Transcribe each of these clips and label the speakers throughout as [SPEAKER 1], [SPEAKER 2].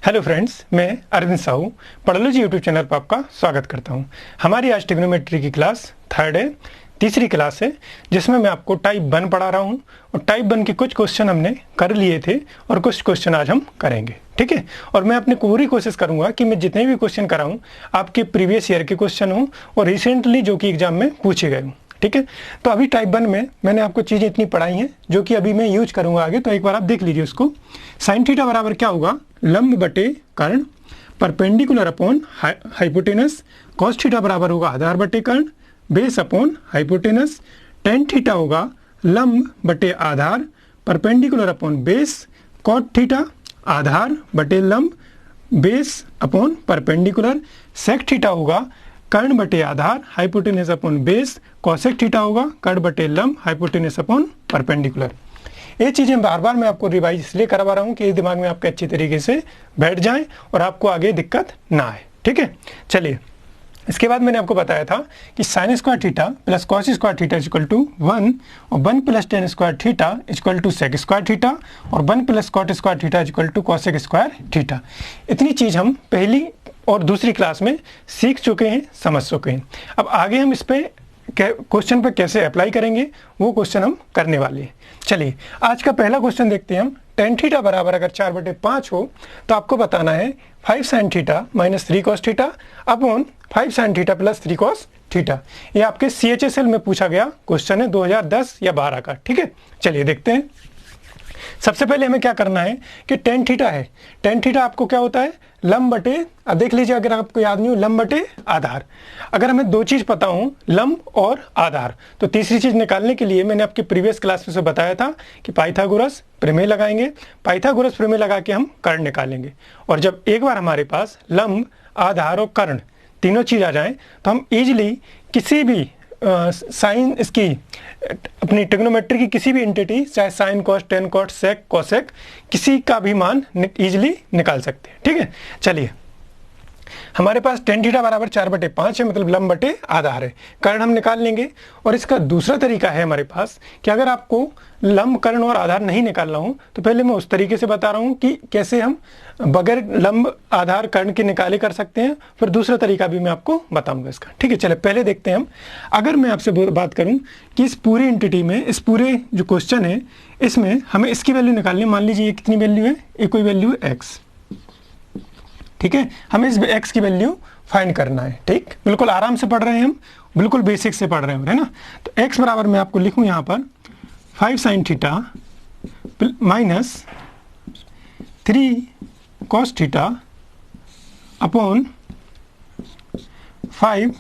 [SPEAKER 1] Hello friends, मैं Arvind Sahu पढ़ोलॉजी YouTube channel पर आपका स्वागत करता हूं। हमारी आज ट्रिग्नोमेट्री की क्लास थर्ड है, तीसरी क्लास है, जिसमें मैं आपको टाइप 1 पढ़ा रहा हूं। और टाइप 1 के कुछ क्वेश्चन हमने कर लिए थे और कुछ क्वेश्चन आज हम करेंगे, ठीक है। और मैं अपनी पूरी कोशिश करूंगा कि मैं जितने भी क्वेश्चन कराऊँ आपके प्रीवियस ईयर के क्वेश्चन हों और रिसेंटली जो कि एग्जाम में पूछे गए हों, ठीक है। तो अभी टाइप 1 में मैंने आपको चीज़ें इतनी पढ़ाई हैं जो कि अभी मैं यूज करूंगा आगे, तो एक बार आप देख लीजिए उसको। साइन थीटा बराबर क्या होगा, लंब बटे कर्ण, perpendicular upon hypotenuse. Cos theta बराबर होगा आधार बटे कर्ण, base upon hypotenuse. Tan theta होगा लंब बटे आधार, perpendicular upon base. Cot theta आधार बटे लंब, base upon perpendicular. Sec theta होगा कर्ण बटे आधार, hypotenuse upon base. Cosec theta होगा कर्ण बटे लंब, हाइपोटेनस अपॉन परपेंडिकुलर। ये चीज़ें बार बार मैं आपको रिवाइज इसलिए करवा रहा हूँ कि इस दिमाग में आपके अच्छी तरीके से बैठ जाएं और आपको आगे दिक्कत ना आए, ठीक है। चलिए, इसके बाद मैंने आपको बताया था कि sine square theta plus cos square theta equal to 1 और 1 plus tan square theta equal to sec square theta और 1 plus cot square theta equal to cosec square theta. इतनी चीज़ हम पहली और दूसरी क्लास में सीख चुके हैं, समझ चुके हैं। अब आगे हम इस पे क्वेश्चन पर कैसे अप्लाई करेंगे वो क्वेश्चन हम करने वाले हैं। चलिए, आज का पहला क्वेश्चन देखते हैं हम। टेन थीटा बराबर अगर 4/5 हो तो आपको बताना है 5 sine theta minus 3 cos theta upon 5 sine theta plus 3 cos theta. ये आपके CHSL में पूछा गया क्वेश्चन है 2010 या 12 का, ठीक है। चलिए देखते हैं। सबसे पहले हमें क्या करना है कि टेन थीटा है, टेन थीटा आपको क्या होता है, लंब बटे, अब देख लीजिए अगर आपको याद नहीं हो, लंब बटे आधार। अगर हमें दो चीज़ पता हो, लंब और आधार, तो तीसरी चीज़ निकालने के लिए मैंने आपकी प्रीवियस क्लास में से बताया था कि पाइथागोरस प्रमेय लगाएंगे। पाइथागोरस प्रमेय लगा के हम कर्ण निकालेंगे। और जब एक बार हमारे पास लंब, आधार और कर्ण तीनों चीज़ आ जाएं तो हम इजीली किसी भी साइन इसकी अपनी ट्रिग्नोमेट्री की किसी भी एंटिटी, चाहे साइन कॉस, टेन कॉट, सेक, कॉसेक, किसी का भी मान इजीली निकाल सकते हैं, ठीक है। चलिए, हमारे पास टेन थीटा बराबर 4/5 है, मतलब लंब बटे आधार है। कर्ण हम निकाल लेंगे। और इसका दूसरा तरीका है हमारे पास कि अगर आपको लंब, कर्ण और आधार नहीं निकालना हो तो पहले मैं उस तरीके से बता रहा हूँ कि कैसे हम बगैर लंब, आधार, कर्ण के निकाले कर सकते हैं। फिर दूसरा तरीका भी मैं आपको बताऊंगा इसका, ठीक है। चले पहले देखते हैं हम। अगर मैं आपसे बात करूँ कि इस पूरी एंटिटी में, इस पूरे जो क्वेश्चन है इसमें हमें इसकी वैल्यू निकालनी है। मान लीजिए कितनी वैल्यू है, एक कोई वैल्यू है एक्स, ठीक है। हमें इस x की वैल्यू फाइंड करना है, ठीक। बिल्कुल आराम से पढ़ रहे हैं हम, बिल्कुल बेसिक से पढ़ रहे हैं, है ना। तो x बराबर मैं आपको लिखूं यहाँ पर 5 sine theta minus 3 cos theta upon 5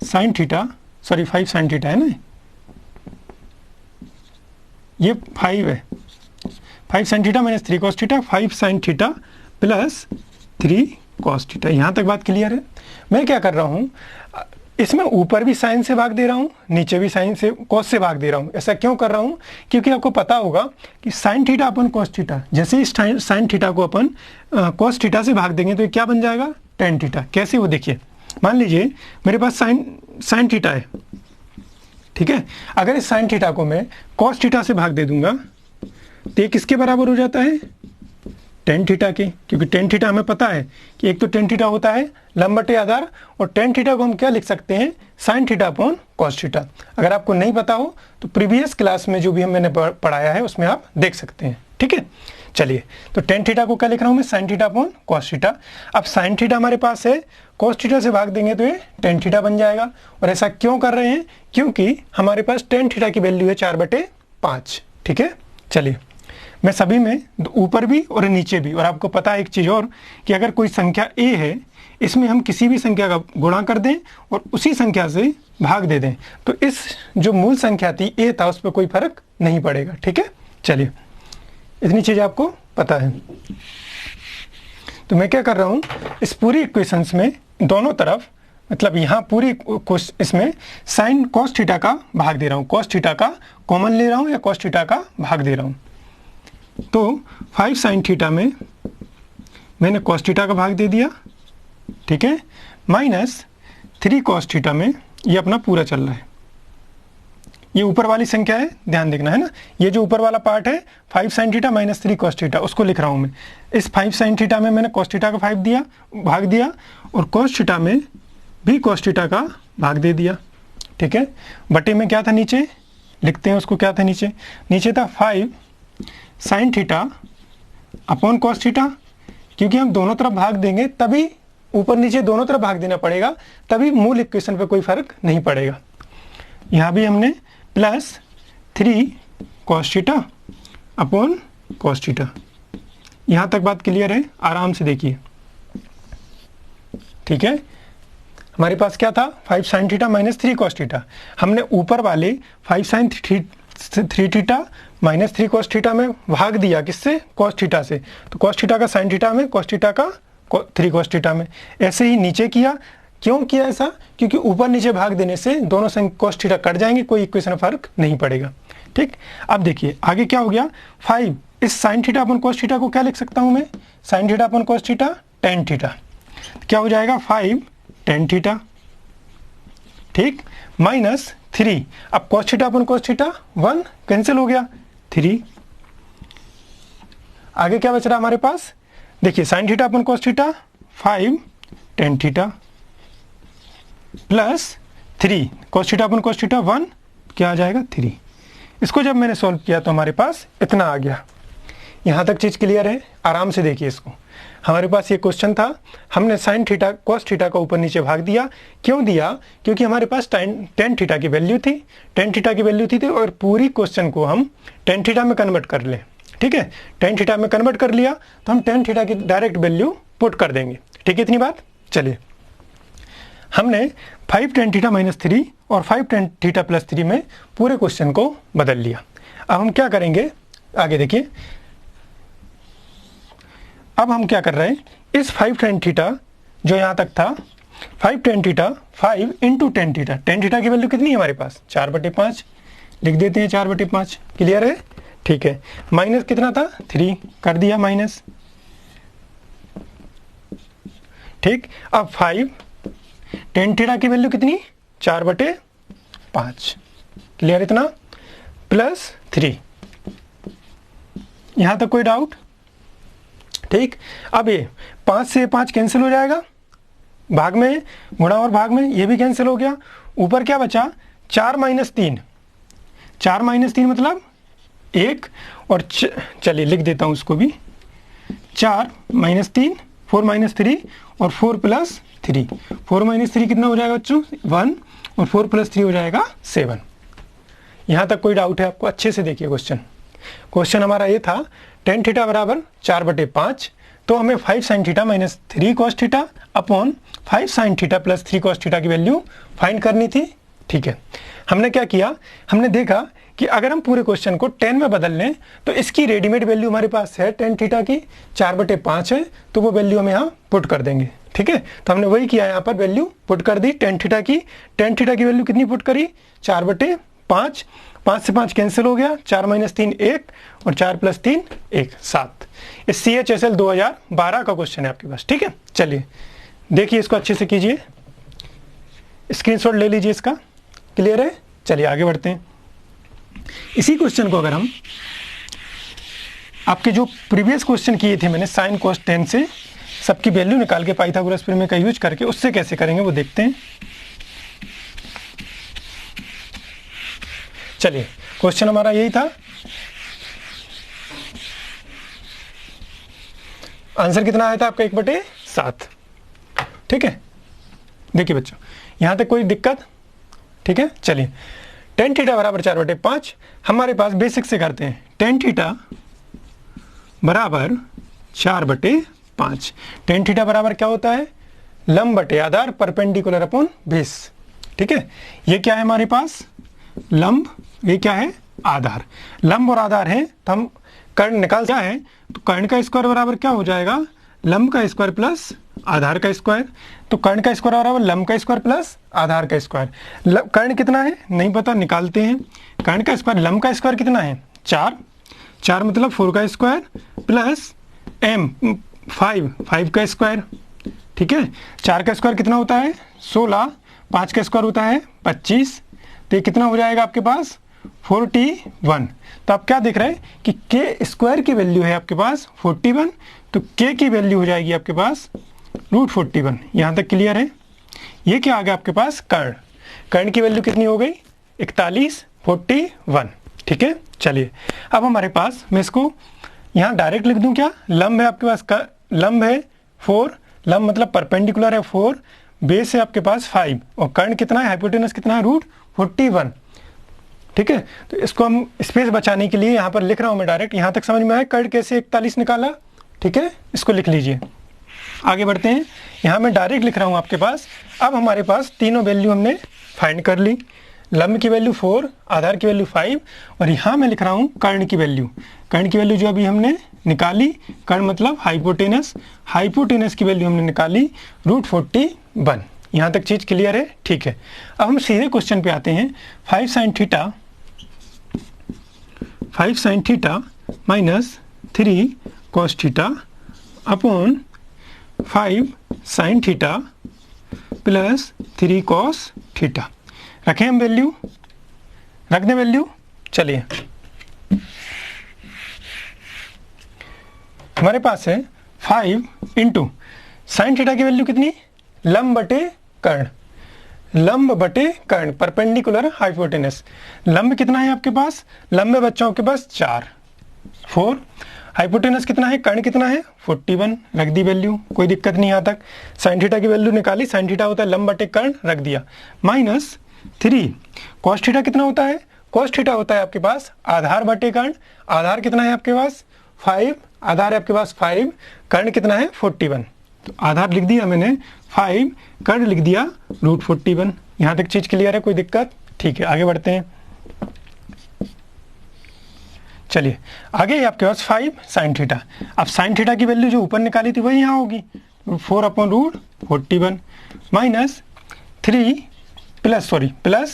[SPEAKER 1] sine theta, sorry 5 sine theta है ना, ये 5 है। 5 sine theta minus 3 cos theta, 5 sine theta plus 3 cos theta. यहाँ तक बात क्लियर है। मैं क्या कर रहा हूँ, इसमें ऊपर भी साइन से भाग दे रहा हूँ, नीचे भी साइन से, कॉस से भाग दे रहा हूँ। ऐसा क्यों कर रहा हूँ, क्योंकि आपको पता होगा कि साइन थीटा अपन कॉस थीटा, जैसे इस साइन थीटा को अपन कॉस थीटा से भाग देंगे तो ये क्या बन जाएगा, टेन थीटा। कैसे, वो देखिए। मान लीजिए मेरे पास साइन थीटा है, ठीक है। अगर इस साइन थीटा को मैं कॉस थीटा से भाग दे दूंगा तो ये किसके बराबर हो जाता है, टेन थीटा के। क्योंकि टेन थीटा हमें पता है कि एक तो टेन थीटा होता है लंब बटे आधार, और टेन थीटा को हम क्या लिख सकते हैं, sine theta upon cos theta. अगर आपको नहीं पता हो तो प्रीवियस क्लास में जो भी मैंने पढ़ाया है उसमें आप देख सकते हैं, ठीक है। चलिए, तो टेन थीटा को क्या लिख रहा हूँ मैं, sine theta upon cos theta. अब साइन थीटा हमारे पास है, कॉस थीटा से भाग देंगे तो ये टेन थीटा बन जाएगा। और ऐसा क्यों कर रहे हैं, क्योंकि हमारे पास टेन थीटा की वैल्यू है 4/5, ठीक है। चलिए, मैं सभी में ऊपर भी और नीचे भी, और आपको पता है एक चीज़ और कि अगर कोई संख्या a है, इसमें हम किसी भी संख्या का गुणा कर दें और उसी संख्या से भाग दे दें तो इस जो मूल संख्या थी a था उस पर कोई फर्क नहीं पड़ेगा, ठीक है। चलिए, इतनी चीज़ आपको पता है। तो मैं क्या कर रहा हूँ, इस पूरी इक्वेशंस में दोनों तरफ, मतलब यहाँ पूरी इसमें साइन कॉस थीटा का भाग दे रहा हूँ, कॉस थीटा का कॉमन ले रहा हूँ या कॉस थीटा का भाग दे रहा हूँ। तो 5 साइन थीटा में मैंने कॉस थीटा का भाग दे दिया, ठीक है, माइनस 3 कॉस थीटा में ये अपना पूरा चल रहा है, ये ऊपर वाली संख्या है, ध्यान देखना है ना, ये जो ऊपर वाला पार्ट है 5 sin theta minus 3 cos theta, उसको लिख रहा हूँ मैं। इस 5 sin थीटा में मैंने cos थीटा का 5 दिया, भाग दिया, और cos थीटा में भी cos थीटा का भाग दे दिया, ठीक है। बटे में क्या था नीचे, लिखते हैं उसको, क्या था नीचे, नीचे था 5 sin theta upon cos theta, क्योंकि हम दोनों तरफ भाग देंगे तभी, ऊपर नीचे दोनों तरफ भाग देना पड़ेगा, तभी मूल इक्वेशन पे कोई फर्क नहीं पड़ेगा। यहाँ भी हमने plus 3 cos theta upon cos theta. यहाँ तक बात क्लियर है, आराम से देखिए, ठीक है। हमारे पास क्या था, 5 sin theta minus 3 cos theta, हमने ऊपर वाले 5 sin 3 theta minus 3 cos theta में भाग दिया, किससे, cos थीटा से, तो cos थीटा का sin थीटा में, cos थीटा का 3 cos थीटा में। ऐसे ही नीचे किया, क्यों किया ऐसा, क्योंकि ऊपर नीचे भाग देने से दोनों cos थीटा कट जाएंगे, कोई इक्वेशन में फर्क नहीं पड़ेगा, ठीक। अब देखिए आगे क्या हो गया, 5 इस sin theta upon cos theta को क्या लिख सकता हूं मैं, sin theta upon cos theta tan theta, क्या हो जाएगा 5 tan थीटा, ठीक, माइनस 3, अब cos theta upon cos theta 1 cancel हो गया, 3, आगे क्या बच रहा हमारे पास, देखिए sin theta upon cos theta 5 tan theta plus 3 cos theta upon cos theta 1, क्या आ जाएगा 3। इसको जब मैंने सॉल्व किया तो हमारे पास इतना आ गया। यहाँ तक चीज़ क्लियर है, आराम से देखिए इसको। हमारे पास ये क्वेश्चन था, हमने sin थीटा cos थीटा का ऊपर नीचे भाग दिया, क्यों दिया, क्योंकि हमारे पास tan थीटा की वैल्यू थी, tan थीटा की वैल्यू थी और पूरी क्वेश्चन को हम tan थीटा में कन्वर्ट कर लें, ठीक है। tan थीटा में कन्वर्ट कर लिया तो हम tan थीटा की डायरेक्ट वैल्यू पुट कर देंगे, ठीक है, इतनी बात। चलिए, हमने 5 tan थीटा माइनस 3 और 5 tan थीटा प्लस 3 में पूरे क्वेश्चन को बदल लिया। अब हम क्या करेंगे, आगे देखिए, अब हम क्या कर रहे हैं, इस 5 tan थीटा जो यहाँ तक था, 5 tan theta 5 into tan theta, tan theta की वैल्यू कितनी है हमारे पास, 4/5, लिख देते हैं 4/5, क्लियर है, ठीक है। माइनस कितना था, 3 कर दिया माइनस, ठीक। अब 5 tan थीटा की वैल्यू कितनी, 4/5, क्लियर, इतना, प्लस 3, यहां तक कोई डाउट, ठीक। अब ये 5 से 5 कैंसिल हो जाएगा, भाग में गुणा और भाग में ये भी कैंसिल हो गया, ऊपर क्या बचा, 4 माइनस 3, 4 माइनस 3 मतलब 1, और चलिए लिख देता हूं उसको भी, 4 माइनस 3, 4 माइनस 3 और 4 प्लस 3, 4 माइनस 3 कितना हो जाएगा बच्चों, 1, और 4 प्लस 3 हो जाएगा 7। यहाँ तक कोई डाउट है आपको, अच्छे से देखिए क्वेश्चन। क्वेश्चन हमारा ये था, tan थीटा बराबर 4/5, तो हमें 5 sin theta minus 3 cos theta upon 5 sin theta plus 3 cos theta की वैल्यू फाइंड करनी थी, ठीक है। हमने क्या किया, हमने देखा कि अगर हम पूरे क्वेश्चन को tan में बदल लें तो इसकी रेडीमेड वैल्यू हमारे पास है, tan थीटा की 4/5 है, तो वो वैल्यू हम यहाँ पुट कर देंगे, ठीक है। तो हमने वही किया, यहाँ पर वैल्यू पुट कर दी tan थीटा की वैल्यू कितनी पुट करी, 4/5, 5 से 5 कैंसिल हो गया, 4 माइनस 3 1, और 4 प्लस 3 1, 7। इस CHSL 2012 का क्वेश्चन है आपके पास, ठीक है। चलिए देखिए इसको अच्छे से कीजिए, स्क्रीनशॉट ले लीजिए इसका, क्लियर है। चलिए आगे बढ़ते हैं। इसी क्वेश्चन को अगर हम आपके जो प्रीवियस क्वेश्चन किए थे मैंने sin cos tan से सबकी वैल्यू निकाल के पाइथागोरस प्रमेय का यूज करके, उससे कैसे करेंगे वो देखते हैं। चलिए क्वेश्चन हमारा यही था, आंसर कितना आया था आपका 1/7, ठीक है। देखिए बच्चों, यहां तक कोई दिक्कत, ठीक है। चलिए tan थीटा बराबर 4/5, हमारे पास बेसिक से करते हैं, tan थीटा बराबर 4/5, tan थीटा बराबर क्या होता है, लंब बटे आधार, परपेंडिकुलर अपॉन बेस, ठीक है। ये क्या है हमारे पास, लंब, ये क्या है, आधार। लंब और आधार है तो हम कर्ण निकाल, क्या है, तो कर्ण का स्क्वायर बराबर क्या हो जाएगा, लंब का स्क्वायर प्लस आधार का स्क्वायर। तो कर्ण का स्क्वायर बराबर लंब का स्क्वायर प्लस आधार का स्क्वायर। कर्ण कितना है नहीं पता, निकालते हैं। कर्ण का स्क्वायर, लंब का स्क्वायर कितना है 4, 4 मतलब 4 का स्क्वायर प्लस m 5 का स्क्वायर, ठीक है। 4 का स्क्वायर कितना होता है 16, 5 का स्क्वायर होता है 25, तो ये कितना हो जाएगा आपके पास 41। तो आप क्या देख रहे हैं कि के स्क्वायर की वैल्यू है आपके पास 41, तो के की वैल्यू हो जाएगी आपके पास √41। यहाँ तक क्लियर है। ये क्या आ गया आपके पास कर्ण, कर्ण की वैल्यू कितनी हो गई 41, 41। ठीक है, चलिए अब हमारे पास, मैं इसको यहाँ डायरेक्ट लिख दूँ क्या, लंब है आपके पास, लंब है 4, लंब मतलब परपेंडिकुलर है 4, बेस है आपके पास 5 और कर्ण कितना है, हाइपोटेनस कितना है √41। ठीक है, तो इसको हम स्पेस बचाने के लिए यहाँ पर लिख रहा हूँ मैं डायरेक्ट। यहाँ तक समझ में आया कर्ण कैसे 41 निकाला। ठीक है, इसको लिख लीजिए। आगे बढ़ते हैं, यहाँ मैं डायरेक्ट लिख रहा हूँ आपके पास। अब हमारे पास तीनों वैल्यू हमने फाइंड कर ली, लंब की वैल्यू 4, आधार की वैल्यू 5 और यहाँ मैं लिख रहा हूँ कर्ण की वैल्यू। कर्ण की वैल्यू जो अभी हमने निकाली, कर्ण मतलब हाइपोटेनस, हाइपोटेनस की वैल्यू हमने निकाली √41। यहाँ तक चीज़ क्लियर है। ठीक है, अब हम सीधे क्वेश्चन पे आते हैं। 5 sin theta minus 3 cos theta upon 5 sin theta plus 3 cos theta. रखें हम वैल्यू, रख दें वैल्यू। चलिए हमारे पास है 5 इंटू साइन थीटा की वैल्यू कितनी, लंब बटे कर्ण, लंब बटे कर्ण, परपेंडिकुलर हाइपोटेनस। लंब कितना है आपके पास, लंब बच्चों के पास 4, हाइपोटेनस कितना है, कर्ण कितना है 41, रख दी वैल्यू, कोई दिक्कत नहीं यहाँ तक। साइन थीटा की वैल्यू निकाली, साइन थीटा होता है लंब बटे कर्ण, रख दिया, माइनस 3 cos थीटा कितना होता है, cos थीटा होता है आपके पास आधार बटे कर्ण, आधार कितना है आपके पास 5, आधार है आपके पास 5, कर्ण कितना है 41, तो आधार लिख दिया मैंने 5, कर्ण लिख दिया √41। यहाँ तक चीज़ क्लियर है, कोई दिक्कत। ठीक है, आगे बढ़ते हैं। चलिए आगे आपके पास 5 sin थीटा। अब sin थीटा की वैल्यू जो ऊपर निकाली थी वही यहाँ होगी, 4/√41 माइनस 3 प्लस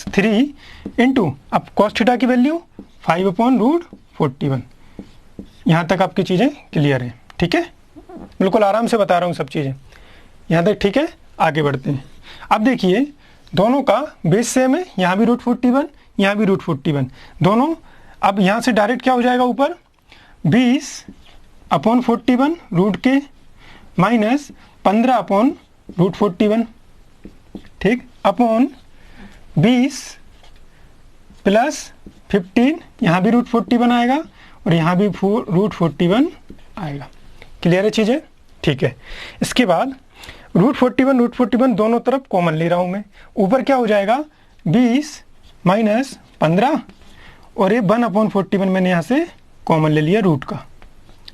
[SPEAKER 1] 3 इंटू, अब cos थीटा की वैल्यू 5/√41। यहाँ तक आपकी चीज़ें क्लियर हैं। ठीक है, बिल्कुल आराम से बता रहा हूँ सब चीज़ें यहाँ तक। ठीक है, आगे बढ़ते हैं। अब देखिए दोनों का बेस सेम है, यहाँ भी √41, यहाँ भी √41, दोनों। अब यहाँ से डायरेक्ट क्या हो जाएगा, ऊपर 20/41 रूट के माइनस 15/√41, ठीक, अपॉन 20 प्लस 15, यहाँ भी √41 आएगा और यहाँ भी √41 आएगा। क्लियर है चीज़ें। ठीक है, इसके बाद √41 दोनों तरफ कॉमन ले रहा हूँ मैं। ऊपर क्या हो जाएगा 20 माइनस 15 और ये 1/41 मैंने यहाँ से कॉमन ले लिया रूट का।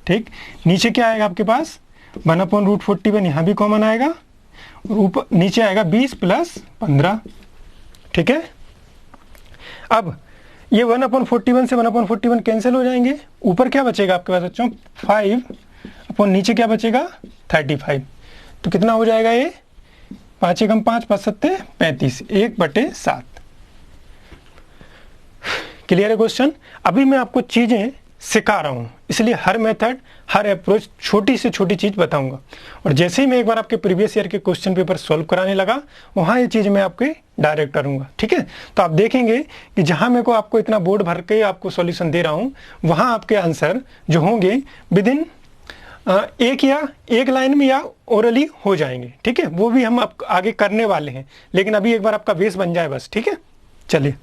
[SPEAKER 1] ठीक, नीचे क्या आएगा आपके पास 1/√41, यहाँ भी कॉमन आएगा और ऊपर नीचे आएगा 20 प्लस 15। ठीक है, अब ये 1/41 से 1/41 कैंसिल हो जाएंगे। ऊपर क्या बचेगा आपके पास बच्चों 5 अपॉन नीचे क्या बचेगा 35। तो कितना हो जाएगा ये 5 एकम 5 5 सत्ते 35, 1/7। क्लियर है क्वेश्चन। अभी मैं आपको चीज़ें सिखा रहा हूँ, इसलिए हर मेथड हर अप्रोच छोटी से छोटी चीज़ बताऊंगा। और जैसे ही मैं एक बार आपके प्रीवियस ईयर के क्वेश्चन पेपर सॉल्व कराने लगा, वहाँ ये चीज़ मैं आपके डायरेक्ट करूँगा। ठीक है, तो आप देखेंगे कि जहाँ मेरे को आपको इतना बोर्ड भर के आपको सॉल्यूशन दे रहा हूँ, वहाँ आपके आंसर जो होंगे विदिन एक लाइन में या ओरली हो जाएंगे। ठीक है, वो भी हम आप आगे करने वाले हैं, लेकिन अभी एक बार आपका बेस बन जाए बस। ठीक है, चलिए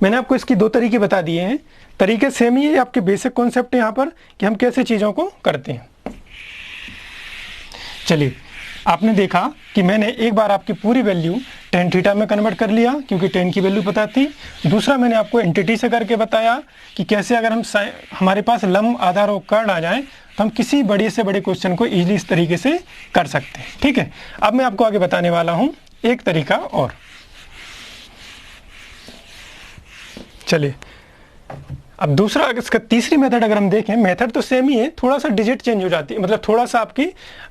[SPEAKER 1] मैंने आपको इसकी 2 तरीके बता दिए हैं। तरीके सेम ही है, आपके बेसिक कॉन्सेप्ट है यहाँ पर कि हम कैसे चीज़ों को करते हैं। चलिए, आपने देखा कि मैंने एक बार आपकी पूरी वैल्यू tan थीटा में कन्वर्ट कर लिया क्योंकि tan की वैल्यू पता थी। दूसरा मैंने आपको एंटिटी से करके बताया कि कैसे अगर हमारे पास लंब आधार और कर्ण आ जाए तो हम किसी बड़े से बड़े क्वेश्चन को इजीली इस तरीके से कर सकते हैं। ठीक है, अब मैं आपको आगे बताने वाला हूँ एक तरीका और। चलिए अब दूसरा, इसका तीसरी मेथड अगर हम देखें, मेथड तो सेम ही है, थोड़ा सा डिजिट चेंज हो जाती है, मतलब थोड़ा सा आपकी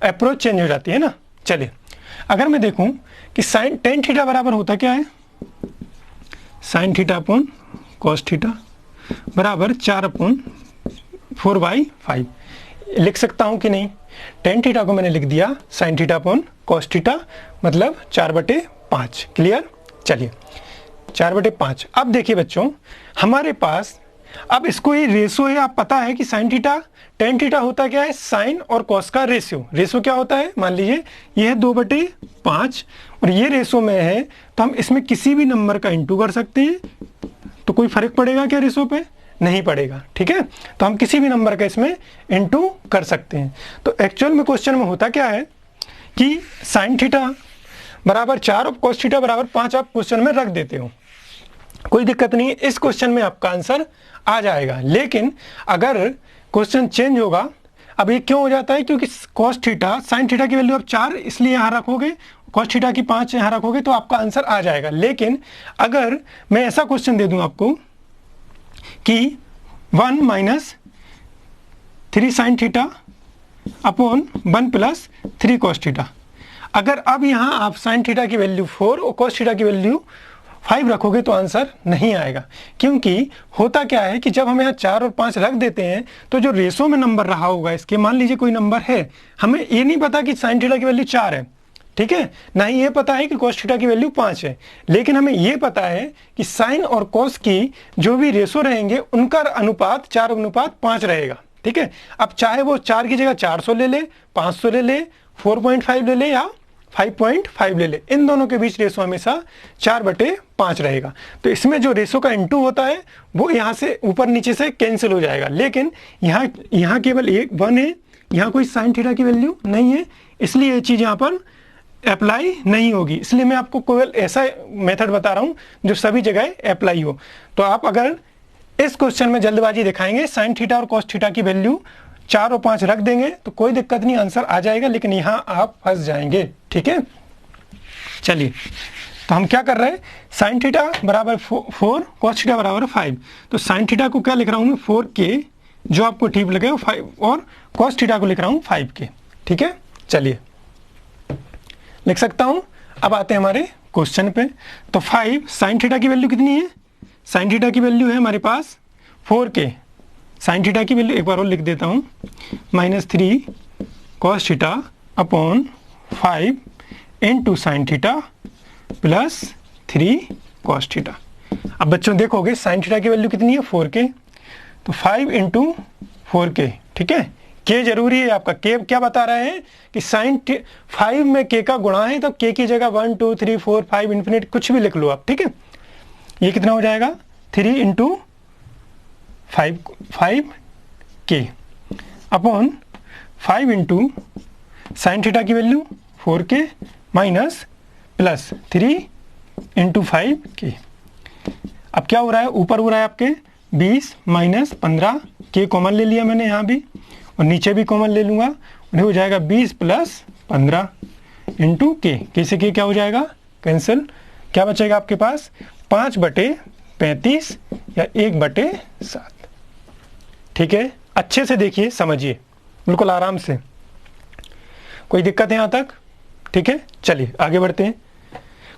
[SPEAKER 1] अप्रोच चेंज हो जाती है ना। चलिए अगर मैं देखूं कि साइन tan थीटा बराबर होता क्या है, sine theta upon cos theta बराबर 4/4/5 लिख सकता हूं कि नहीं। tan थीटा को मैंने लिख दिया sine theta upon cos theta मतलब 4/5। क्लियर। चलिए 4/5। अब देखिए बच्चों, हमारे पास अब इसको ये रेशो है, आप पता है कि साइन थीटा टेन थीटा होता क्या है, साइन और कॉस का रेशियो। रेशो क्या होता है, मान लीजिए ये है 2/5 और ये रेशो में है, तो हम इसमें किसी भी नंबर का इंटू कर सकते हैं। तो कोई फर्क पड़ेगा क्या रेशो पे, नहीं पड़ेगा, ठीक है। तो हम किसी भी नंबर का इसमें इंटू कर सकते हैं। तो एक्चुअल में क्वेश्चन में होता क्या है कि साइन थीटा बराबर 4 और कॉस थीटा बराबर 5 आप क्वेश्चन में रख देते हो, कोई दिक्कत नहीं है, इस क्वेश्चन में आपका आंसर आ जाएगा। लेकिन अगर क्वेश्चन चेंज होगा, अब ये क्यों हो जाता है, क्योंकि कॉस थीटा साइन थीटा की वैल्यू आप 4 इसलिए यहाँ रखोगे, कॉस थीटा की 5 यहाँ रखोगे तो आपका आंसर आ जाएगा। लेकिन अगर मैं ऐसा क्वेश्चन दे दूं आपको कि 1 minus 3 sine theta upon 1 plus 3 cos theta, अगर अब यहाँ आप साइन थीटा की वैल्यू 4 और कॉस थीटा की वैल्यू 5 रखोगे तो आंसर नहीं आएगा। क्योंकि होता क्या है कि जब हम यहाँ 4 और 5 रख देते हैं तो जो रेशो में नंबर रहा होगा इसके, मान लीजिए कोई नंबर है, हमें ये नहीं पता कि साइन थीटा की वैल्यू 4 है, ठीक है, ना ही ये पता है कि कॉस थीटा की वैल्यू 5 है, लेकिन हमें ये पता है कि साइन और कॉस की जो भी रेशो रहेंगे उनका अनुपात 4:5 रहेगा, ठीक है। अब चाहे वो 4 की जगह 400 ले ले, 500 ले ले, 4.5 ले ले या 5.5 ले ले, इन दोनों के बीच रेशो हमेशा 4/5 रहेगा। तो इसमें जो रेशो का इंटू होता है वो यहाँ से ऊपर नीचे से कैंसिल हो जाएगा। लेकिन यहाँ केवल एक 1 है, यहाँ कोई साइन थीटा की वैल्यू नहीं है, इसलिए ये चीज़ यहाँ पर अप्लाई नहीं होगी। इसलिए मैं आपको केवल ऐसा मेथड बता रहा हूँ जो सभी जगह अप्लाई हो। तो आप अगर इस क्वेश्चन में जल्दबाजी दिखाएंगे, साइन थीटा और कॉस थीटा की वैल्यू 4 और 5 रख देंगे तो कोई दिक्कत नहीं, आंसर आ जाएगा, लेकिन यहाँ आप फंस जाएंगे, ठीक है। चलिए, तो हम क्या कर रहे हैं, साइन थीटा बराबर 4 कॉस थीटा बराबर 5, तो साइन थीटा को क्या लिख रहा हूँ मैं 4k, जो आपको ठीक लगे 5, और कॉस थीटा को लिख रहा हूँ 5k, ठीक है। चलिए लिख सकता हूँ। अब आते हैं हमारे क्वेश्चन पे। तो 5 साइन थीटा की वैल्यू कितनी है, साइन थीटा की वैल्यू है हमारे पास 4k, साइन थीटा की वैल्यू एक बार और लिख देता हूँ, -3 cos theta upon 5 into sine theta plus 3 cos theta. अब बच्चों देखोगे साइन थीटा की वैल्यू कितनी है 4k, तो 5 इंटू 4k, ठीक है। k जरूरी है आपका, k क्या बता रहे हैं कि साइन 5 में k का गुणा है, तो k की जगह 1 2 3 4 5 इन्फिनिट कुछ भी लिख लो आप, ठीक है। ये कितना हो जाएगा 3 into 5k upon 5 into sine theta की value 4k minus plus 3 into 5k। अब क्या हो रहा है, ऊपर हो रहा है आपके 20 माइनस 15, k कॉमन ले लिया मैंने यहाँ भी, और नीचे भी कॉमन ले लूँगा, और हो जाएगा 20 प्लस 15 इंटू k से k क्या हो जाएगा कैंसिल, क्या बचेगा आपके पास 5/35 या 1/7, ठीक है। अच्छे से देखिए, समझिए बिल्कुल आराम से, कोई दिक्कत है यहाँ तक, ठीक है। चलिए आगे बढ़ते हैं।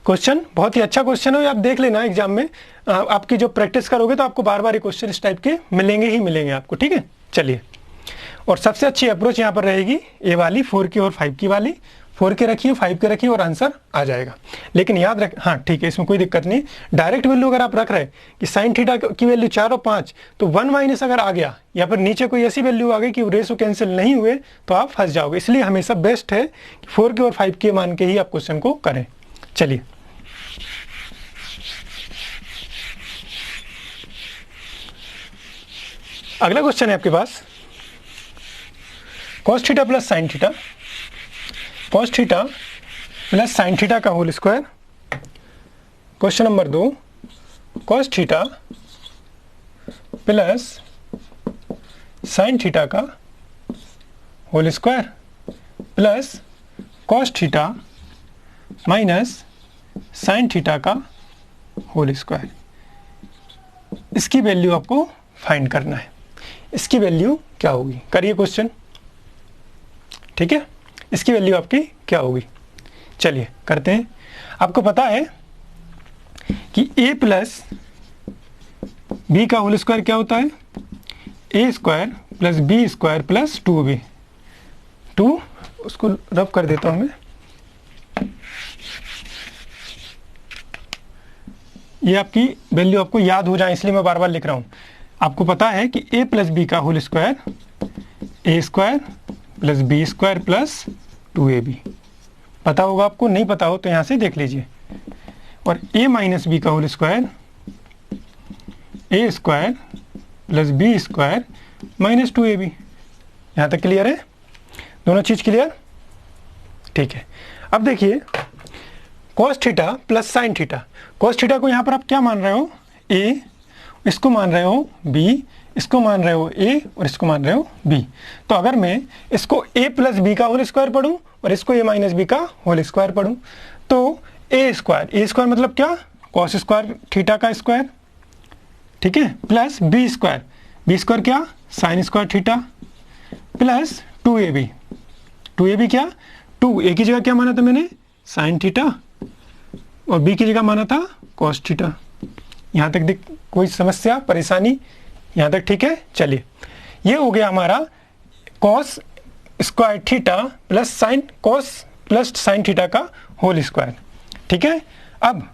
[SPEAKER 1] क्वेश्चन बहुत ही अच्छा क्वेश्चन है, आप देख लेना एग्जाम में, आपकी जो प्रैक्टिस करोगे तो आपको बार बार ये क्वेश्चन इस टाइप के मिलेंगे ही मिलेंगे आपको, ठीक है। चलिए, और सबसे अच्छी अप्रोच यहाँ पर रहेगी ये वाली 4k और 5k वाली, 4k रखिए 5k रखिए और आंसर आ जाएगा। लेकिन याद रख, हाँ ठीक है, इसमें कोई दिक्कत नहीं, डायरेक्ट वैल्यू अगर आप रख रहे कि साइन थीटा की वैल्यू 4 और 5, तो 1 माइनस अगर आ गया या फिर नीचे कोई ऐसी वैल्यू आ गई कि रेशो कैंसिल नहीं हुए तो आप फंस जाओगे। इसलिए हमेशा बेस्ट है कि 4k और 5k मान के ही आप क्वेश्चन को करें। चलिए, अगला क्वेश्चन है आपके पास cos theta plus sine theta, cos theta plus sine theta का whole square. Question number 2, cos theta plus sine theta का whole square plus cos theta minus sine theta का होल स्क्वायर। इसकी वैल्यू आपको find करना है, इसकी value क्या होगी, करिए क्वेश्चन, ठीक है। इसकी वैल्यू आपकी क्या होगी, चलिए करते हैं। आपको पता है कि a प्लस बी का होल स्क्वायर क्या होता है, a square plus B square plus 2b, 2 उसको रब कर देता हूं मैं, ये आपकी वैल्यू आपको याद हो जाए इसलिए मैं बार बार लिख रहा हूँ। आपको पता है कि a प्लस बी का whole square a square plus B square plus 2ab पता होगा आपको, नहीं पता हो तो यहाँ से देख लीजिए। और a माइनस बी का whole square a square plus B square minus 2ab। यहाँ तक क्लियर है? दोनों चीज़ क्लियर? ठीक है। अब देखिए cos theta plus sine theta. cos theta को यहाँ पर आप क्या मान रहे हो? a, इसको मान रहे हो b, इसको मान रहे हो a और इसको मान रहे हो b। तो अगर मैं इसको a प्लस बी का होल स्क्वायर पढ़ूँ और इसको a माइनस बी का होल स्क्वायर पढ़ूँ तो a स्क्वायर मतलब क्या? cos स्क्वायर थीटा का स्क्वायर, ठीक है, प्लस b स्क्वायर क्या? Sine square theta plus 2ab क्या? 2a की जगह क्या माना था मैंने? साइन थीटा और b की जगह माना था cos थीटा। यहाँ तक कोई समस्या परेशानी? यहाँ तक ठीक है? चलिए, ये हो गया हमारा cos square theta plus sine theta का होल स्क्वायर। ठीक है। अब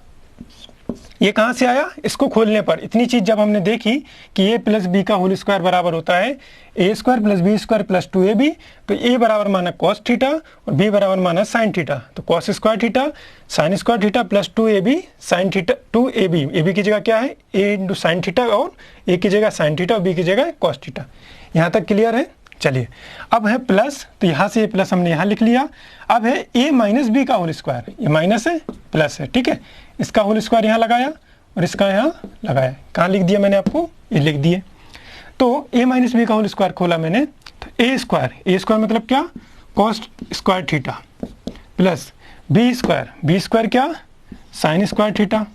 [SPEAKER 1] ये कहाँ से आया? इसको खोलने पर इतनी चीज़ जब हमने देखी कि a प्लस बी का होल स्क्वायर बराबर होता है a square plus B square plus 2ab, तो a बराबर माना cos थीटा और b बराबर माना साइन थीटा। तो cos square theta sine square theta plus 2ab sine theta 2ab, ab की जगह क्या है? a इंटू साइन थीटा और a की जगह साइन थीटा और b की जगह cos थीटा। यहाँ तक क्लियर है? चलिए, अब है प्लस, तो यहाँ से ये प्लस हमने यहाँ लिख लिया। अब है a माइनस बी का होल स्क्वायर, ये माइनस है प्लस है, ठीक है। इसका होल स्क्वायर यहाँ लगाया और इसका यहाँ लगाया। कहाँ लिख दिया मैंने आपको? ये लिख दिए। तो a माइनस बी का होल स्क्वायर खोला मैंने, तो a स्क्वायर मतलब क्या? cos square theta plus b square क्या? Sine square theta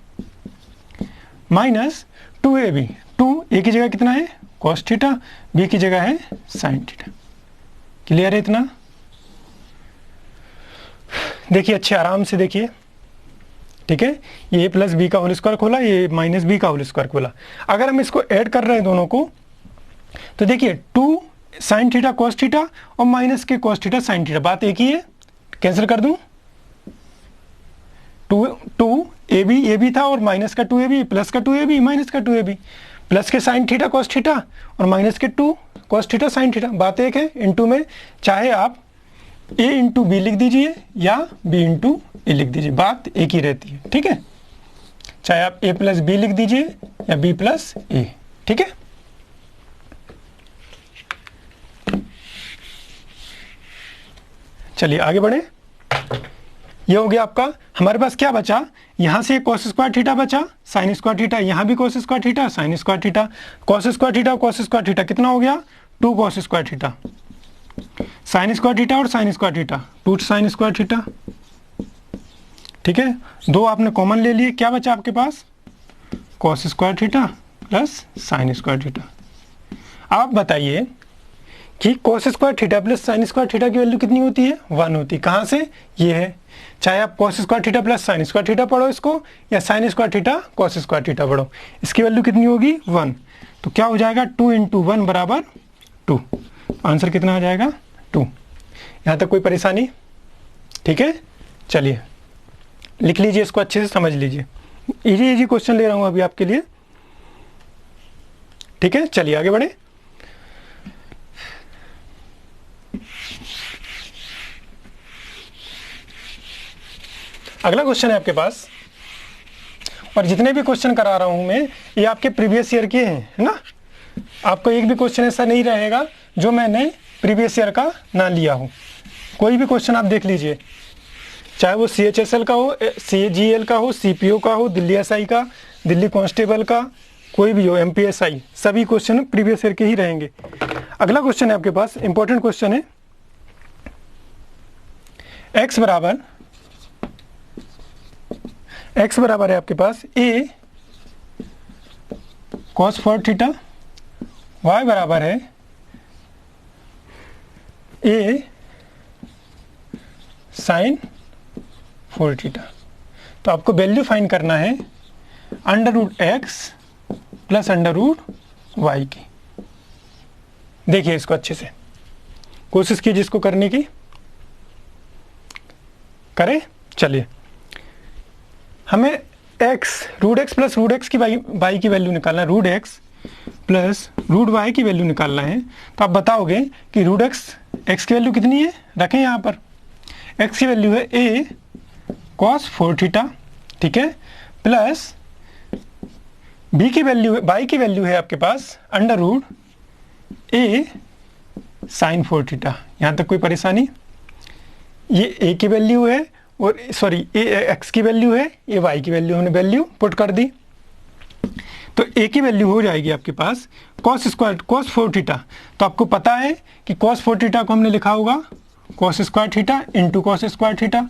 [SPEAKER 1] minus 2ab, 2a की जगह कितना है? cos थीटा, b की जगह है साइन थीटा। क्लियर है इतना? देखिए अच्छे आराम से देखिए, ठीक है। ये प्लस बी का होल स्क्वायर खोला, ये माइनस बी का होल स्क्वायर खोला। अगर हम इसको ऐड कर रहे हैं दोनों को, तो देखिए 2 साइन थीटा cos थीटा और माइनस के cos थीटा साइन थीटा, बात एक ही है। कैंसिल कर दूं, 2 ए बी था और माइनस का 2ab प्लस का 2ab माइनस का 2ab, प्लस के साइन थीटा cos थीटा और माइनस के 2 cos थीटा साइन थीटा, बात एक है। इनटू में चाहे आप a इंटू बी लिख दीजिए या b इंटू ए लिख दीजिए, बात एक ही रहती है, ठीक है। चाहे आप a प्लस बी लिख दीजिए या b प्लस ए, ठीक है। चलिए आगे बढ़े। ये हो गया आपका। हमारे पास क्या बचा? यहाँ से cos स्क्वायर थीटा बचा, साइन स्क्वायर थीटा, यहाँ भी cos square theta, sine square theta, cos square theta कितना हो गया? 2 cos square theta, sine square theta और sine square theta 2 sine square theta, ठीक है। 2 आपने कॉमन ले लिए, क्या बचा आपके पास? cos square theta plus sine square theta. आप बताइए कि cos square theta plus sine square theta की वैल्यू कितनी होती है? 1 होती है। कहाँ से? ये है। चाहे आप cos square theta plus sine square theta पढ़ो इसको या sign square theta cos square theta पढ़ो, इसकी वैल्यू कितनी होगी? 1। तो क्या हो जाएगा? 2 इंटू 1 बराबर 2। आंसर कितना आ जाएगा? 2। यहाँ तक कोई परेशानी? ठीक है। चलिए लिख लीजिए, इसको अच्छे से समझ लीजिए। इजी क्वेश्चन ले रहा हूँ अभी आपके लिए, ठीक है। चलिए आगे बढ़े। अगला क्वेश्चन है आपके पास, और जितने भी क्वेश्चन करा रहा हूं मैं ये आपके प्रीवियस ईयर के हैं, है ना। आपको एक भी क्वेश्चन ऐसा नहीं रहेगा जो मैंने प्रीवियस ईयर का ना लिया हो। कोई भी क्वेश्चन आप देख लीजिए, चाहे वो CHSL का हो, CGL का हो, CPO का हो, दिल्ली SI का, दिल्ली कांस्टेबल का, कोई भी हो, MPSI, सभी क्वेश्चन प्रीवियस ईयर के ही रहेंगे। अगला क्वेश्चन है आपके पास, इंपॉर्टेंट क्वेश्चन है। x बराबर है आपके पास a cos 4 थीटा, y बराबर है a साइन 4 थीटा। तो आपको वैल्यू फाइंड करना है √x प्लस √y की। देखिए इसको अच्छे से, कोशिश कीजिए इसको करने की, करें। चलिए, हमें root X plus root X की वाई की वैल्यू निकालना है, root X plus root Y की वैल्यू निकालना है। तो आप बताओगे कि रूट एक्स की वैल्यू कितनी है, रखें यहाँ पर एक्स की वैल्यू है ए कॉस 4 थीटा, ठीक है, प्लस बी की वैल्यू वाई की वैल्यू है आपके पास अंडर रूट ए साइन 4 थीटा। यहाँ तक कोई परेशानी? ये ए की वैल्यू है और सॉरी ए एक्स की वैल्यू है, ये वाई की वैल्यू हमने वैल्यू पुट कर दी। तो ए की वैल्यू हो जाएगी आपके पास कॉस 4 थीटा। तो आपको पता है कि कॉस 4 थीटा को हमने लिखा होगा cos square theta into cos square theta.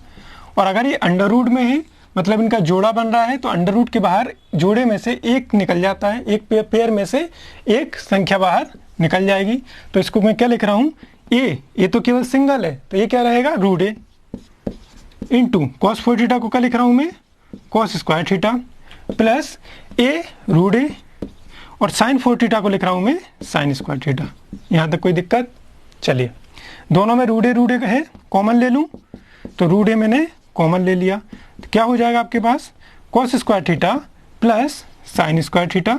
[SPEAKER 1] और अगर ये अंडर रूट में है मतलब इनका जोड़ा बन रहा है तो अंडर रूट के बाहर जोड़े में से एक निकल जाता है, एक पेयर में से एक संख्या बाहर निकल जाएगी। तो इसको मैं क्या लिख रहा हूँ, ए तो केवल सिंगल है तो ये क्या रहेगा रूट ए इंटू कॉस 4 थीटा को क्या लिख रहा हूँ मैं कॉस स्क्वायर थीटा प्लस ए रूट ए और साइन 4 थीटा को लिख रहा हूँ मैं साइन स्क्वायर थीटा। यहाँ तक कोई दिक्कत? चलिए दोनों में रूट ए है, कॉमन ले लूँ तो रूट ए मैंने कॉमन ले लिया तो क्या हो जाएगा आपके पास cos square theta plus sine square theta,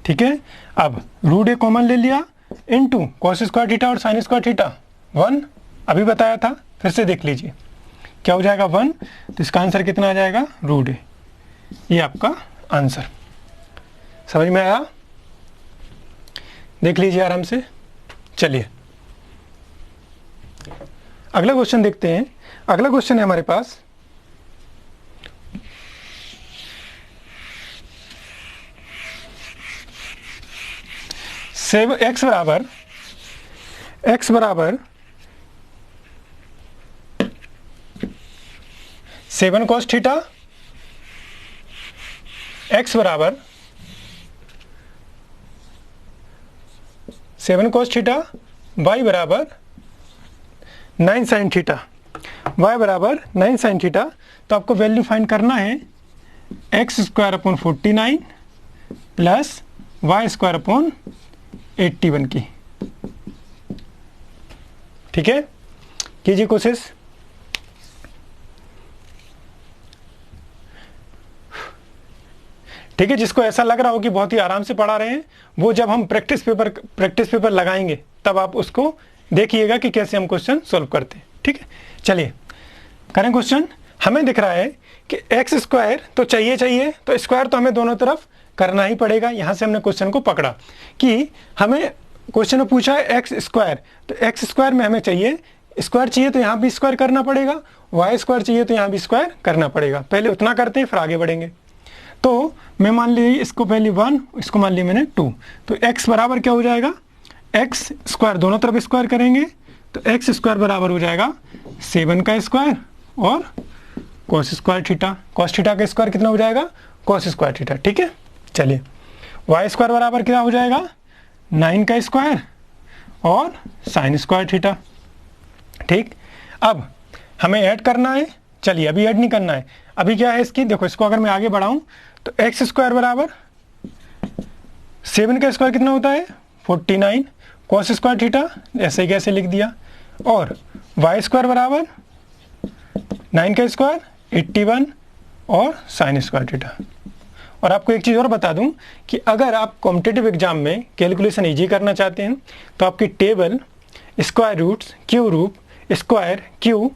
[SPEAKER 1] ठीक है। अब रूट ए कॉमन ले लिया इंटू कॉस स्क्वायर थीटा और साइन स्क्वायर थीटा 1 अभी बताया था, फिर से देख लीजिए क्या हो जाएगा 1। तो इसका आंसर कितना आ जाएगा रूट ए, ये आपका आंसर। समझ में आया? देख लीजिए आराम से। चलिए अगला क्वेश्चन देखते हैं। अगला क्वेश्चन है हमारे पास एक्स बराबर 7 cos थीटा, एक्स बराबर 7 cos थीटा, वाई बराबर 9 sin थीटा, y बराबर 9 sin थीटा। तो आपको वैल्यू फाइंड करना है X square upon 49 plus Y square upon 81 की, ठीक है। कीजिए कोशिश। ठीक है, जिसको ऐसा लग रहा हो कि बहुत ही आराम से पढ़ा रहे हैं वो जब हम प्रैक्टिस पेपर लगाएंगे तब आप उसको देखिएगा कि कैसे हम क्वेश्चन सॉल्व करते हैं, ठीक है। चलिए करें क्वेश्चन। हमें दिख रहा है कि एक्स स्क्वायर तो चाहिए तो स्क्वायर तो हमें दोनों तरफ करना ही पड़ेगा। यहाँ से हमने क्वेश्चन को पकड़ा कि हमें क्वेश्चन में पूछा है एक्स स्क्वायर, तो एक्स स्क्वायर में हमें चाहिए स्क्वायर चाहिए तो यहाँ भी स्क्वायर करना पड़ेगा, वाई स्क्वायर चाहिए तो यहाँ भी स्क्वायर करना पड़ेगा। पहले उतना करते हैं फिर आगे बढ़ेंगे। तो मैं मान ली इसको पहले 1, इसको मान लिया मैंने 2, तो x बराबर क्या हो जाएगा एक्स स्क्वायर, दोनों तरफ स्क्वायर करेंगे तो एक्स स्क्वायर बराबर हो जाएगा 7 का स्क्वायर और cos square theta. Cos theta का स्क्वायर कितना हो जाएगा कॉस स्क्वायर थीटा, ठीक है। चलिए वाई स्क्वायर बराबर क्या हो जाएगा 9 का स्क्वायर और साइन स्क्वायर थीटा, ठीक। अब हमें ऐड करना है। चलिए अभी ऐड नहीं करना है, अभी क्या है इसकी, देखो इसको अगर मैं आगे बढ़ाऊं तो एक्स स्क्वायर बराबर 7 का स्क्वायर कितना होता है 49 कॉस स्क्वायर थीटा, ऐसे कैसे लिख दिया, और वाई स्क्वायर बराबर 9 का स्क्वायर 81 और साइन स्क्वायर थीटा। और आपको एक चीज़ और बता दूं कि अगर आप कॉम्पिटिटिव एग्जाम में कैलकुलेशन इजी करना चाहते हैं तो आपकी table, square roots, cube root, square, cube,